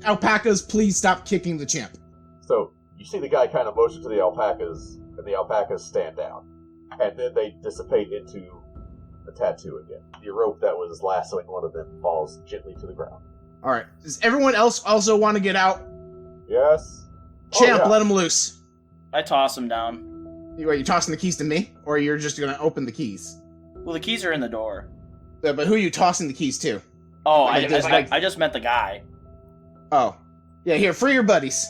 Alpacas, please stop kicking the champ. So, you see the guy kind of motion to the alpacas, and the alpacas stand down. And then they dissipate into the tattoo again. The rope that was lassoing one of them falls gently to the ground. Alright, does everyone else also want to get out? Yes? Champ, Oh, yeah. let him loose. I toss him down. Wait, you tossing the keys to me? Or you're just gonna open the keys? Well, the keys are in the door. Yeah, but who are you tossing the keys to? Oh, Like, there's I just meant the guy. Oh. Yeah, here, free your buddies.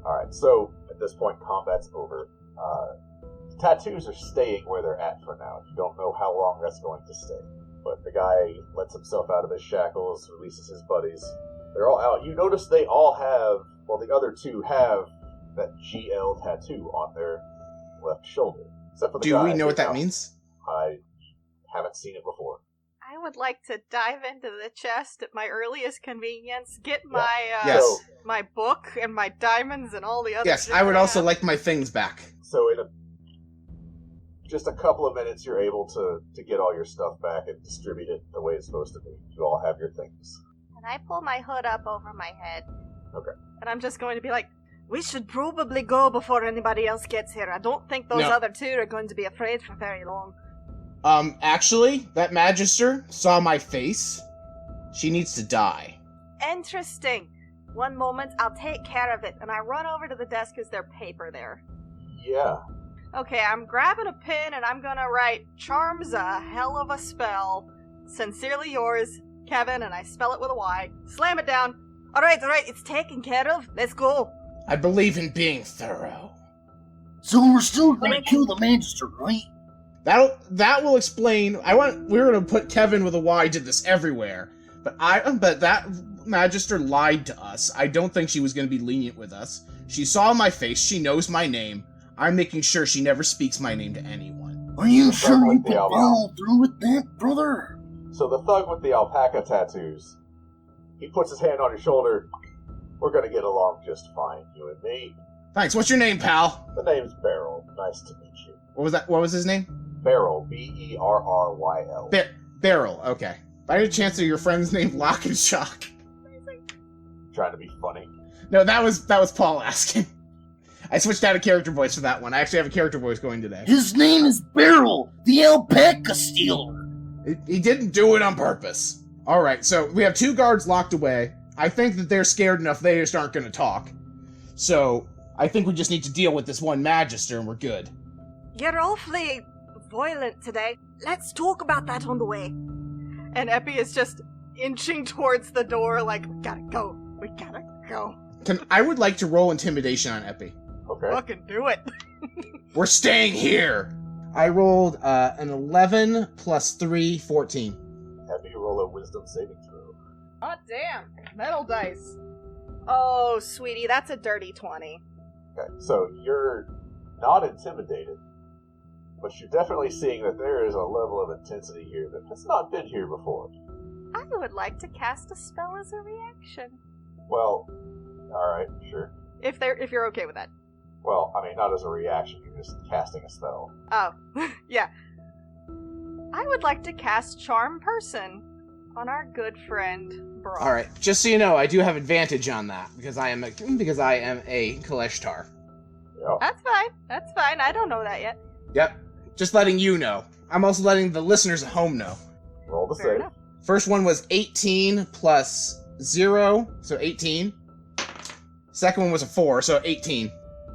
Alright, so at this point, combat's over. Tattoos are staying where they're at for now. You don't know how long that's going to stay. But the guy lets himself out of his shackles, releases his buddies. They're all out. You notice they all have, well, the other two have that GL tattoo on their left shoulder. Except for the Do guy we know what that out. means? I haven't seen it before. I would like to dive into the chest at my earliest convenience, get my Yes. So, my book and my diamonds and all the other Yes, shit I would also have. like my things back. so in just a couple of minutes, you're able to get all your stuff back and distribute it the way it's supposed to be. You all have your things. And I pull my hood up over my head. Okay. And I'm just going to be like, we should probably go before anybody else gets here. I don't think those No. other two are going to be afraid for very long. Actually, that Magister saw my face. She needs to die. Interesting. One moment, I'll take care of it. And I run over to the desk. Is there paper there? Yeah. Okay, I'm grabbing a pen and I'm gonna write, Charm's a hell of a spell. Sincerely yours, Kevin, and I spell it with a Y. Slam it down. Alright, it's taken care of. Let's go. I believe in being thorough. So we're still gonna kill the Magister, right? That will explain. We're gonna put Kevin with a Y did this everywhere, but that Magister lied to us. I don't think she was gonna be lenient with us. She saw my face. She knows my name. I'm making sure she never speaks my name to anyone. Are you sure you like can the follow through with that, brother? So the thug with the alpaca tattoos, he puts his hand on your shoulder. We're gonna get along just fine, you and me. Thanks. What's your name, pal? The name's Beryl. Nice to meet you. What was that? What was his name? Beryl, Berryl. Beryl. Okay. By any chance, are your friend's name Lock and Shock? Trying to be funny. No, that was Paul asking. I switched out a character voice for that one. I actually have a character voice going today. His name is Beryl, the alpaca stealer. He didn't do it on purpose. Alright, so we have 2 guards locked away. I think that they're scared enough they just aren't going to talk. So, I think we just need to deal with this one Magister and we're good. You're awfully violent today. Let's talk about that on the way. And Epi is just inching towards the door like, we gotta go. I would like to roll intimidation on Epi. Okay. Fucking do it. We're staying here! I rolled an 11 plus 3, 14. Have you roll a wisdom saving throw. Hot damn. Metal dice. Oh, sweetie, that's a dirty 20. Okay, so you're not intimidated, but you're definitely seeing that there is a level of intensity here that has not been here before. I would like to cast a spell as a reaction. Well, alright, sure. If you're okay with that. Well, I mean, not as a reaction, you're just casting a spell. Oh, yeah. I would like to cast Charm Person on our good friend, Brock. All right, just so you know, I do have advantage on that because I am a Kaleshtar. Yep. That's fine. I don't know that yet. Yep, just letting you know. I'm also letting the listeners at home know. Roll the Fair save. enough. First one was 18 plus 0, so 18. Second one was a 4, so 18.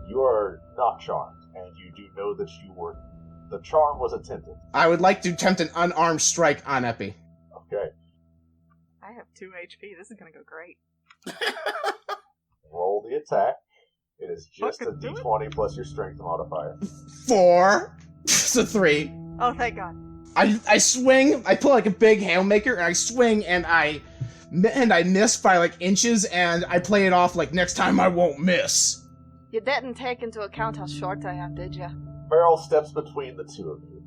You are not charmed, and you do know that you were. The charm was attempted. I would like to attempt an unarmed strike on Epi. Okay. I have 2 HP. This is gonna go great. Roll the attack. It is just a Fucking do it. d20 plus your strength modifier. 4, so 3. Oh, thank God. I swing, I pull like a big Hailmaker, and I swing, and I miss by like inches, and I play it off like next time I won't miss. You didn't take into account how short I am, did you? Beryl steps between the two of you.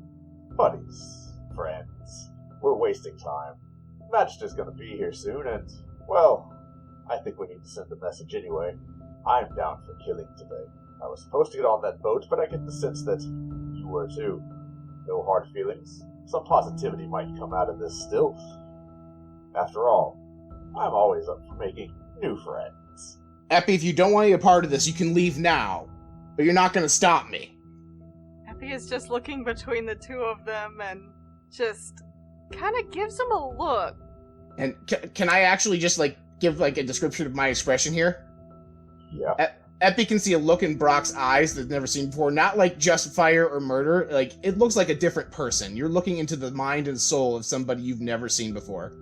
Buddies, friends, we're wasting time. Magister's gonna be here soon, and, well, I think we need to send a message anyway. I'm down for killing today. I was supposed to get on that boat, but I get the sense that you were too. No hard feelings. Some positivity might come out of this still. After all, I'm always up for making new friends. Epi, if you don't want to be a part of this, you can leave now. But you're not going to stop me. Epi is just looking between the two of them and just kind of gives them a look. And can I actually just, like, give, like, a description of my expression here? Yeah. Epi can see a look in Brock's eyes that I've never seen before. Not like just fire or murder. Like, it looks like a different person. You're looking into the mind and soul of somebody you've never seen before.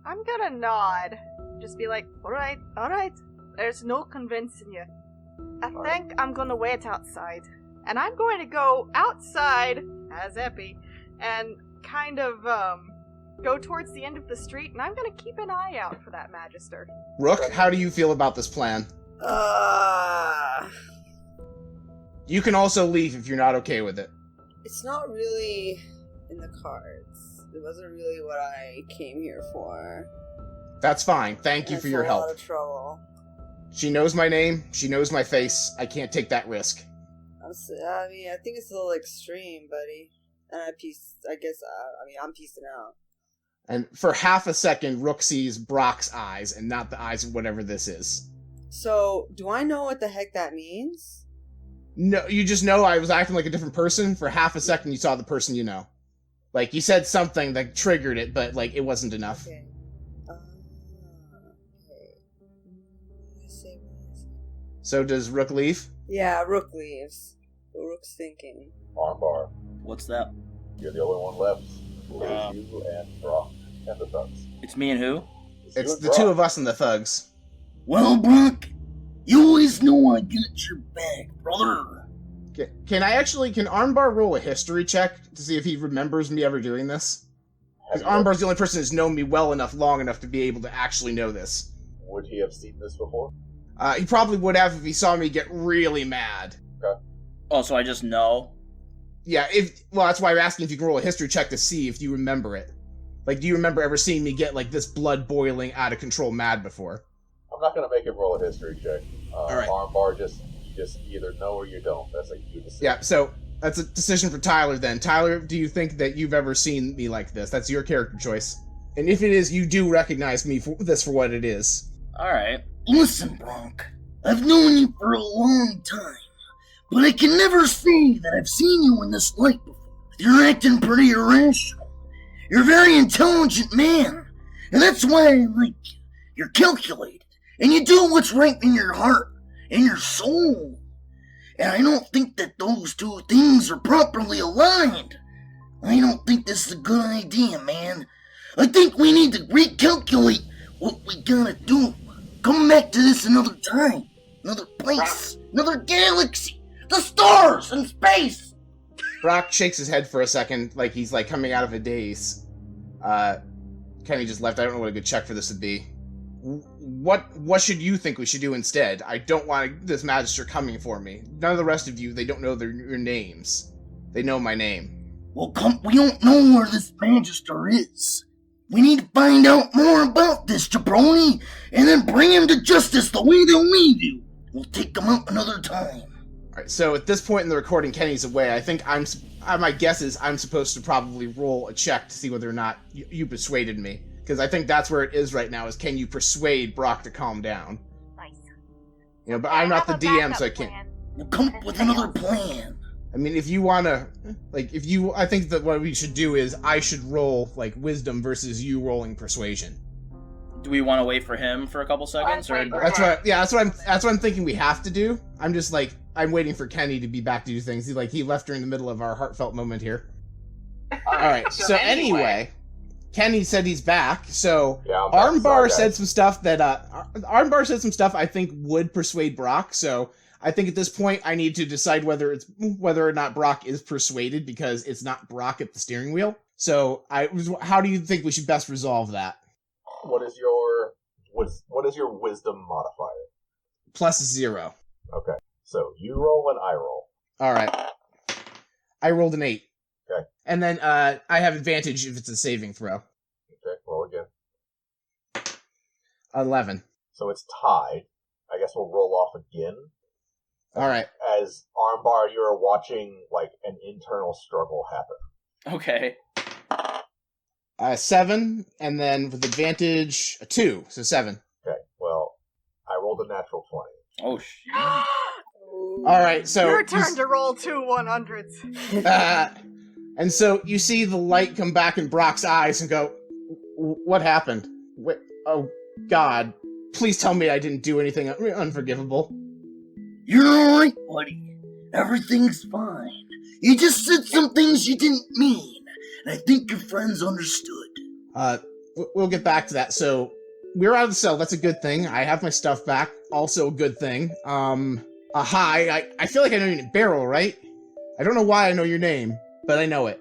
I'm gonna nod. Just be like, alright. There's no convincing you. I think I'm gonna wait outside. And I'm going to go outside, as Epi, and kind of, go towards the end of the street, and I'm gonna keep an eye out for that Magister. Rook, how do you feel about this plan? You can also leave if you're not okay with it. It's not really in the cards. It wasn't really what I came here for. That's fine. Thank you It's for your a help. lot of trouble. She knows my name. She knows my face. I can't take that risk. I mean, I think it's a little extreme, buddy. And I'm piecing out. And for half a second, Rook sees Brock's eyes and not the eyes of whatever this is. So, do I know what the heck that means? No, you just know I was acting like a different person. For half a second, you saw the person you know. Like, you said something that triggered it, but, like, it wasn't enough. Okay. Okay. So does Rook leave? Yeah, Rook leaves. What Rook's thinking. Armbar. What's that? You're the only one left. Leaves you and Brock and the thugs. It's me and who? you It's and the Brock. two of us and the thugs. Well, Brock, you always know I got your back, brother. Can Armbar roll a history check to see if he remembers me ever doing this? Have Because you- Armbar's the only person who's known me well enough, long enough to be able to actually know this. Would he have seen this before? He probably would have if he saw me get really mad. Oh, so I just know? Yeah, that's why I'm asking if you can roll a history check to see if you remember it. Like, do you remember ever seeing me get, like, this blood-boiling, out-of-control mad before? I'm not going to make him roll a history check. Alright. Armbar, you just either know or you don't. That's a you decision. Yeah, so that's a decision for Tyler then. Tyler, do you think that you've ever seen me like this? That's your character choice. And if it is, you do recognize me for what it is. Alright. Listen, Brock, I've known you for a long time, but I can never say that I've seen you in this light before. You're acting pretty irrational. You're a very intelligent man, and that's why I like you. You're calculated, and you do what's right in your heart and your soul. And I don't think that those two things are properly aligned. I don't think this is a good idea, man. I think we need to recalculate what we gotta do. Come back to this another time, another place, another galaxy, the stars and space. Brock shakes his head for a second, like he's, like, coming out of a daze. Kenny just left. I don't know what a good check for this would be. what should you think we should do instead? I don't want this Magister coming for me. None of the rest of you, they don't know your names. They know my name. Well, we don't know where this Magister is. We need to find out more about this jabroni, and then bring him to justice the way that we do. We'll take him out another time. Alright, so at this point in the recording, Kenny's away. I think my guess is I'm supposed to probably roll a check to see whether or not you persuaded me. Because I think that's where it is right now, is can you persuade Brock to calm down? Nice. You know, but I'm not the DM, so I can't. We'll come up with another plan. I mean, if you wanna, I think that what we should do is I should roll, wisdom versus you rolling persuasion. Do we want to wait for him for a couple seconds? Or That's what I'm thinking we have to do. I'm just I'm waiting for Kenny to be back to do things. He left during the middle of our heartfelt moment here. Alright, so anyway, Kenny said he's back, so Yeah, Armbar said some stuff that, Armbar said some stuff I think would persuade Brock, so I think at this point I need to decide whether or not Brock is persuaded, because it's not Brock at the steering wheel. So how do you think we should best resolve that? What is your wisdom modifier? +0. Okay, so you roll and I roll. Alright. I rolled an 8. Okay. And then I have advantage if it's a saving throw. Okay, roll again. 11. So it's tied. I guess we'll roll off again. Alright. As Armbar, you're watching an internal struggle happen. Okay. 7, and then with advantage, a 2, so 7. Okay, well, I rolled a natural 20. Oh, shit. Alright, so... Your turn to roll 2 100s. And so you see the light come back in Brock's eyes and go, what happened? Oh, God. Please tell me I didn't do anything unforgivable. You're alright, buddy. Everything's fine. You just said some things you didn't mean, and I think your friends understood. We'll get back to that. So, we're out of the cell. That's a good thing. I have my stuff back. Also a good thing. Hi. I feel like I know your name. Beryl, right? I don't know why I know your name, but I know it.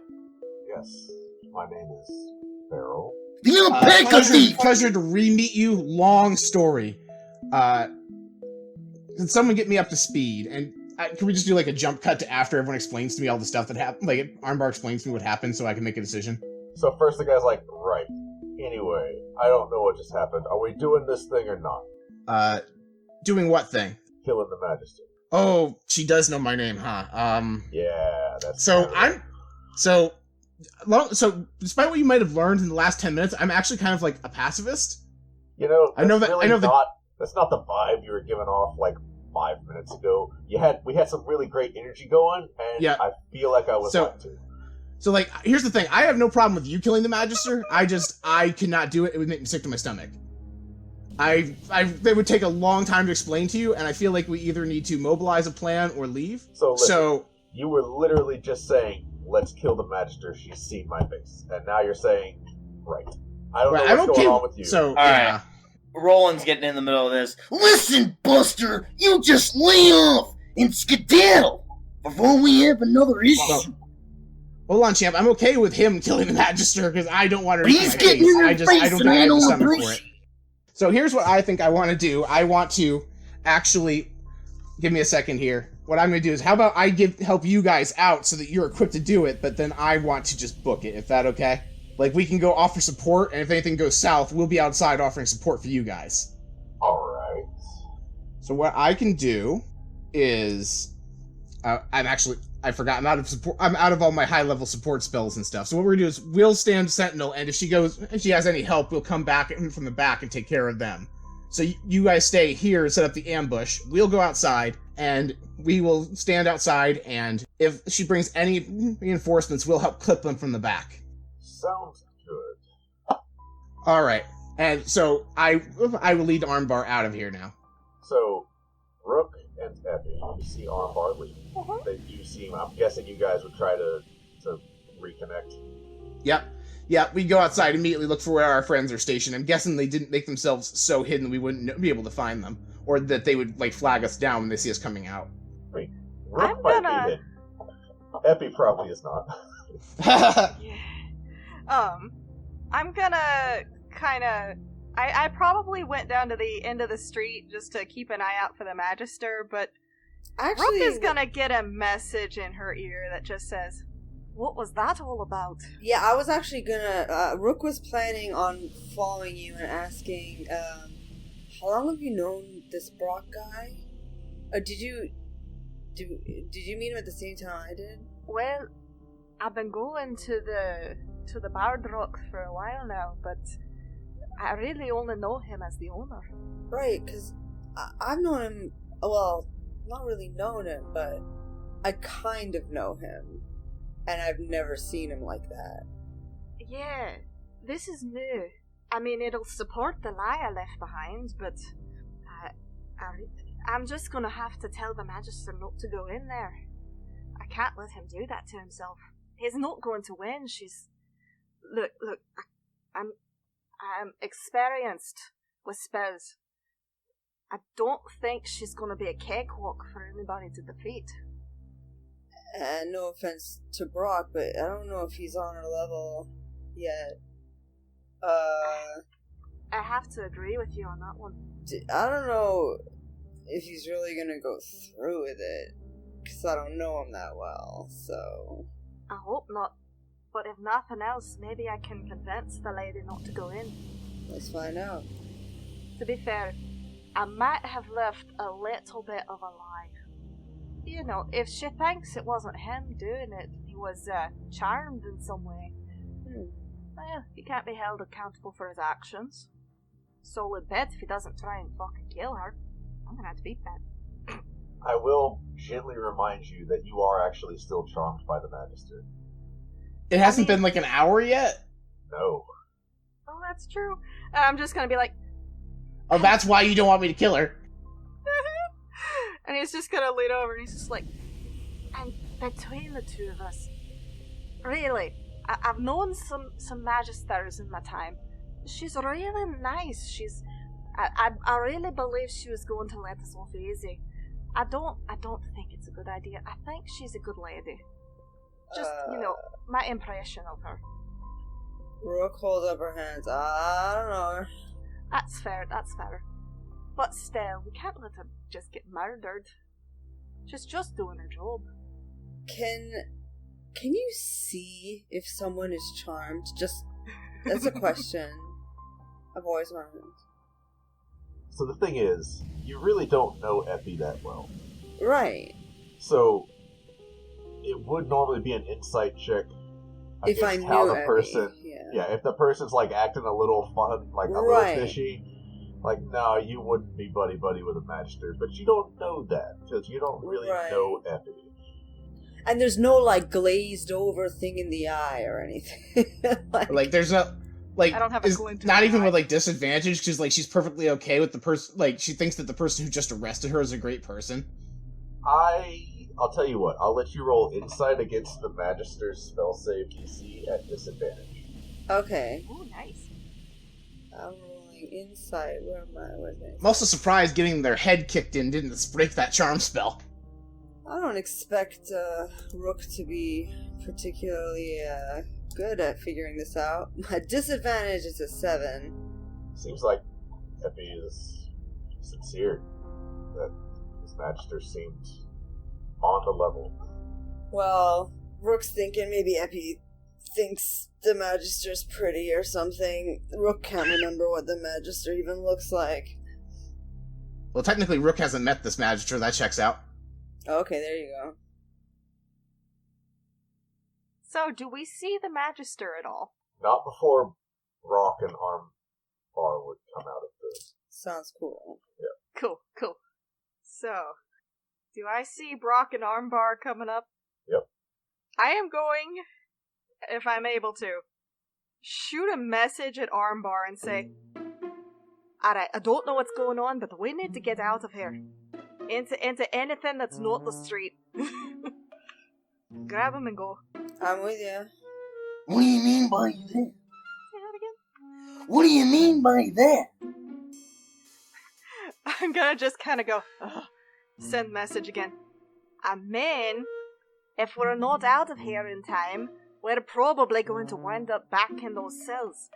Yes, my name is Faerun. The alpaca thief! Pleasure to re-meet you. Long story. Can someone get me up to speed? And can we just do a jump cut to after everyone explains to me all the stuff that happened? Armbar explains to me what happened so I can make a decision. So first the guy's like, right. Anyway, I don't know what just happened. Are we doing this thing or not? Doing what thing? Killing the Magister. Oh, she does know my name, huh? Yeah, that's... So, So, despite what you might have learned in the last 10 minutes, I'm actually kind of a pacifist. You know, that. That's not the vibe you were giving off 5 minutes ago. We had some really great energy going, and yeah. I feel like I was lying to. So here's the thing. I have no problem with you killing the Magister. I cannot do it. It would make me sick to my stomach. They would take a long time to explain to you, and I feel like we either need to mobilize a plan or leave. So you were literally just saying, let's kill the Magister. She's seen my face. And now you're saying, right. I don't know what's going on with you. So, alright. Roland's getting in the middle of this. Listen, Buster, you just lay off and skedaddle before we have another issue. Hold on, champ. I'm okay with him killing the Magister because I don't want to. He's getting in your face, I don't think I have the stomach for it. So here's what I think I want to do. I want to actually give me a second here. What I'm going to do is, how about I help you guys out so that you're equipped to do it, but then I want to just book it. Is that okay? We can go offer support, and if anything goes south, we'll be outside offering support for you guys. Alright. So what I can do is... I forgot. I'm out of support. I'm out of all my high-level support spells and stuff. So what we're going to do is, we'll stand sentinel, and if she has any help, we'll come back from the back and take care of them. So you guys stay here and set up the ambush. We'll go outside, and we will stand outside, and if she brings any reinforcements, we'll help clip them from the back. Sounds good. Alright. And so, I will lead Armbar out of here now. So, Rook and Effie, you see Armbar leave. They do seem... I'm guessing you guys would try to reconnect. Yep, we go outside, immediately look for where our friends are stationed. I'm guessing they didn't make themselves so hidden we wouldn't be able to find them. Or that they would, flag us down when they see us coming out. Wait, Rook might be hidden. Effie probably is not. I'm gonna kinda I probably went down to the end of the street just to keep an eye out for the Magister, but Actually, Rook is gonna get a message in her ear that just says, "What was that all about?" yeah, I was actually gonna. Rook was planning on following you and asking, how long have you known this Brock guy? Did you meet him at the same time I did? Well, I've been going to the Bard Rock for a while now, but I really only know him as the owner. Right, because I've known him. Well, not really known him, but I kind of know him, and I've never seen him like that. Yeah, this is new. I mean, it'll support the lie I left behind, but I'm just gonna have to tell the Magister not to go in there. I can't let him do that to himself. He's not going to win. Look, I'm experienced with spells. I don't think she's gonna be a cakewalk for anybody to defeat. And no offense to Brock, but I don't know if he's on our level yet. I have to agree with you on that one. I don't know if he's really gonna go through with it, because I don't know him that well, so... I hope not. But if nothing else, maybe I can convince the lady not to go in. Let's find out. To be fair, I might have left a little bit of a lie. You know, if she thinks it wasn't him doing it, he was charmed in some way. Well, he can't be held accountable for his actions. Solid bet if he doesn't try and fucking kill her. I'm gonna have to beat that. I will gently remind you that you are actually still charmed by the Magister. It hasn't been like an hour yet? No. Oh, that's true. And I'm just gonna be like... Oh, that's why you don't want me to kill her. And he's just gonna lean over and he's just like... And between the two of us... Really, I've known some Magisters in my time. She's really nice. I really believe she was going to let us off easy. I don't think it's a good idea. I think she's a good lady. Just, my impression of her. Rook holds up her hands. I don't know. That's fair. But still, we can't let her just get murdered. She's just doing her job. Can you see if someone is charmed? Just, that's a question I've always wanted. So the thing is, you really don't know Epi that well. Right. So, it would normally be an insight check If I against how knew the Epi, person... yeah, if the person's, like, acting a little fun, like, a Right. little fishy, like, no, you wouldn't be buddy-buddy with a Magister. But you don't know that, because you don't really Right. know Epi. And there's no, like, glazed over thing in the eye or anything. Like, there's no... Like, I don't have a is glint in not my even eye. with, like, disadvantage, because, like, she's perfectly okay with the person... Like, she thinks that the person who just arrested her is a great person. I'll tell you what, I'll let you roll insight against the Magister's spell save DC at disadvantage. Okay. Oh, nice. I'm rolling insight. Where am I? Where's my... I'm also surprised getting their head kicked in didn't break that charm spell. I don't expect Rook to be particularly good at figuring this out. My disadvantage is a 7. Seems like Epi is sincere. That this Magister seemed on the level. Well, Rook's thinking maybe Epi thinks the Magister's pretty or something. Rook can't remember what the Magister even looks like. Well, technically, Rook hasn't met this Magister. That checks out. Okay, there you go. So, do we see the Magister at all? Not before Brock and Armbar would come out of the... Sounds cool. Cool. So, do I see Brock and Armbar coming up? Yep. I am going, if I'm able to, shoot a message at Armbar and say, alright, I don't know what's going on, but we need to get out of here. Into anything that's not the street. Grab him and go. I'm with you. What do you mean by that? Say that again? What do you mean by that? I'm gonna just kind of go, ugh, send message again. And then, if we're not out of here in time, we're probably going to wind up back in those cells.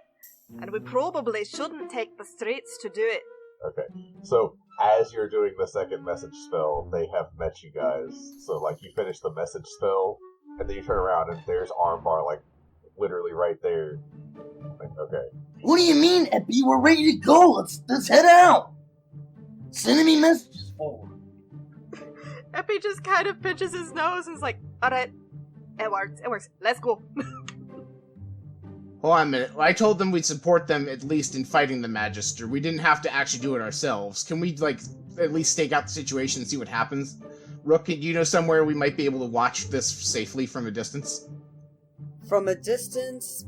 And we probably shouldn't take the streets to do it. Okay, so as you're doing the second message spell, they have met you guys. So, like, you finish the message spell, and then you turn around, and there's Armbar, like, literally right there. Like, okay. What do you mean, Epi? We're ready to go. Let's head out. Sending me messages forward. Epi just kind of pinches his nose and is like, alright, it works, let's go. Hold on a minute. I told them we'd support them at least in fighting the Magister. We didn't have to actually do it ourselves. Can we, like, at least stake out the situation and see what happens? Rook, do you know somewhere we might be able to watch this safely from a distance? From a distance,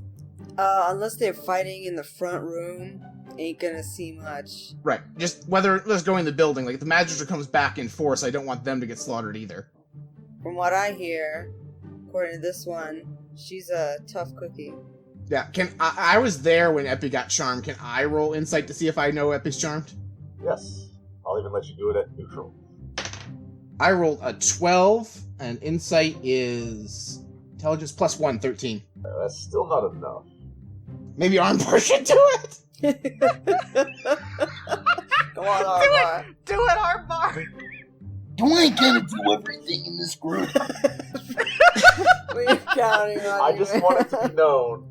unless they're fighting in the front room, ain't gonna see much. Right. Just whether let's go in the building. Like, if the Magister comes back in force, I don't want them to get slaughtered either. From what I hear, according to this one, she's a tough cookie. Yeah, I was there when Epi got charmed. Can I roll insight to see if I know Epi's charmed? Yes. I'll even let you do it at neutral. I rolled a 12, and insight is intelligence plus 1, 13. That's still not enough. Maybe Armbar should do it? Come on, Armbar. Do it, Armbar! Do I gotta do everything in this group? We're counting on I you. just want it to be known,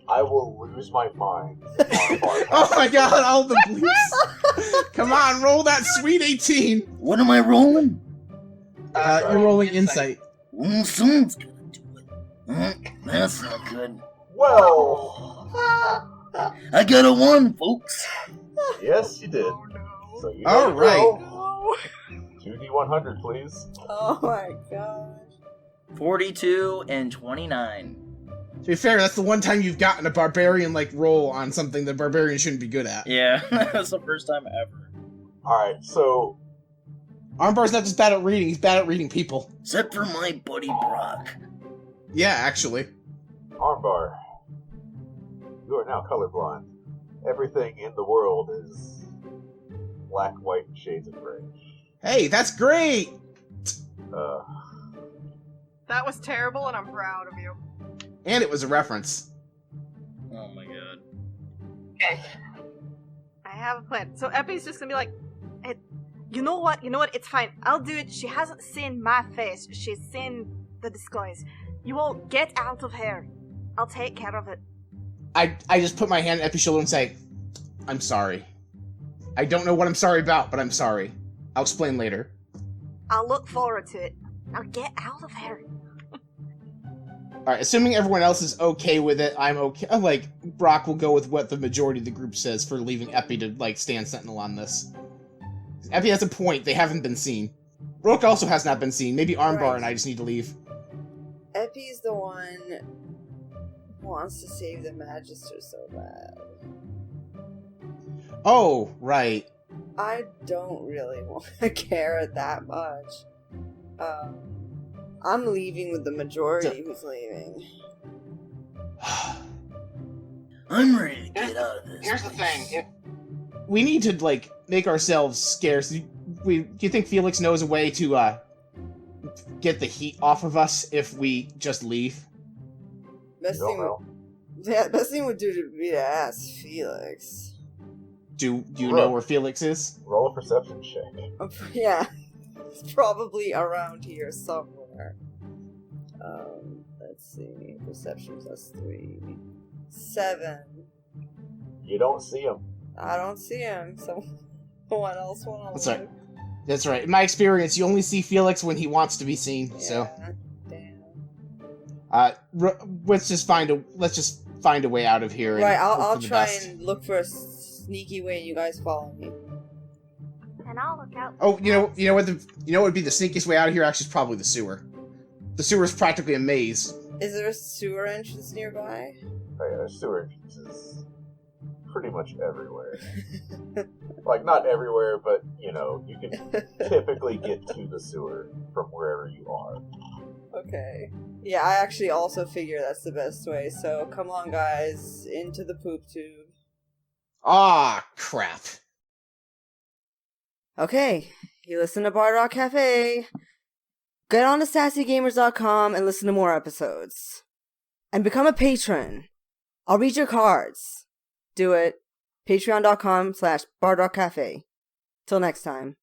I will lose my mind. Oh my god, all the bleeps. Come on, roll that sweet 18. What am I rolling? You're rolling insight. Someone's gonna do it. That's not good. Well, I got a 1, folks. yes, you did. So you All know right. No. 2d100, please. Oh my gosh. 42 and 29. To be fair, that's the one time you've gotten a barbarian-like roll on something the barbarian shouldn't be good at. Yeah, that's the first time ever. Alright, so Armbar's not just bad at reading, he's bad at reading people. Except for my buddy Brock. Yeah, actually. Armbar, you are now colorblind. Everything in the world is black, white, and shades of gray. Hey, that's great! That was terrible, and I'm proud of you. And it was a reference. Oh my god. I have a plan. So Epi's just gonna be like, hey, you know what, it's fine. I'll do it. She hasn't seen my face. She's seen the disguise. You all get out of here. I'll take care of it. I just put my hand on Epi's shoulder and say, I'm sorry. I don't know what I'm sorry about, but I'm sorry. I'll explain later. I'll look forward to it. Now get out of here. Alright, assuming everyone else is okay with it, I'm okay. Like, Brock will go with what the majority of the group says for leaving Epi to, like, stand sentinel on this. Epi has a point, they haven't been seen. Rook also has not been seen. Maybe Armbar Right. and I just need to leave. Epi's the one who wants to save the Magister so bad. Oh, right. I don't really want to care that much. I'm leaving with the majority who's leaving. I'm ready to get out of this. Here's the thing. We need to, like, make ourselves scarce. Do you think Felix knows a way to, get the heat off of us if we just leave? Best You don't thing, know. yeah, best thing would do to be to ask Felix. Do you know where Felix is? Roll a perception check. Yeah, it's probably around here somewhere. Let's see. Perception plus 3. 7. You don't see him. I don't see him. Someone else want to That's right. That's right. In my experience, you only see Felix when he wants to be seen. So, Damn. let's just find a way out of here. Right, and I'll hope for the try best. and look for a sneaky way and you guys follow me. And I'll look out. Oh, you know what would be the sneakiest way out of here? Actually, is probably the sewer. The sewer is practically a maze. Is there a sewer entrance nearby? Oh, yeah, there's sewer entrances pretty much everywhere. Like, not everywhere, but, you know, you can typically get to the sewer from wherever you are. Okay. Yeah, I actually also figure that's the best way, so come on guys, into the poop tube. Ah, crap. Okay, you listen to Bard Rock Cafe. Get on to sassygamers.com and listen to more episodes. And become a patron. I'll read your cards. do it. Patreon.com/BardRockCafe. Till next time.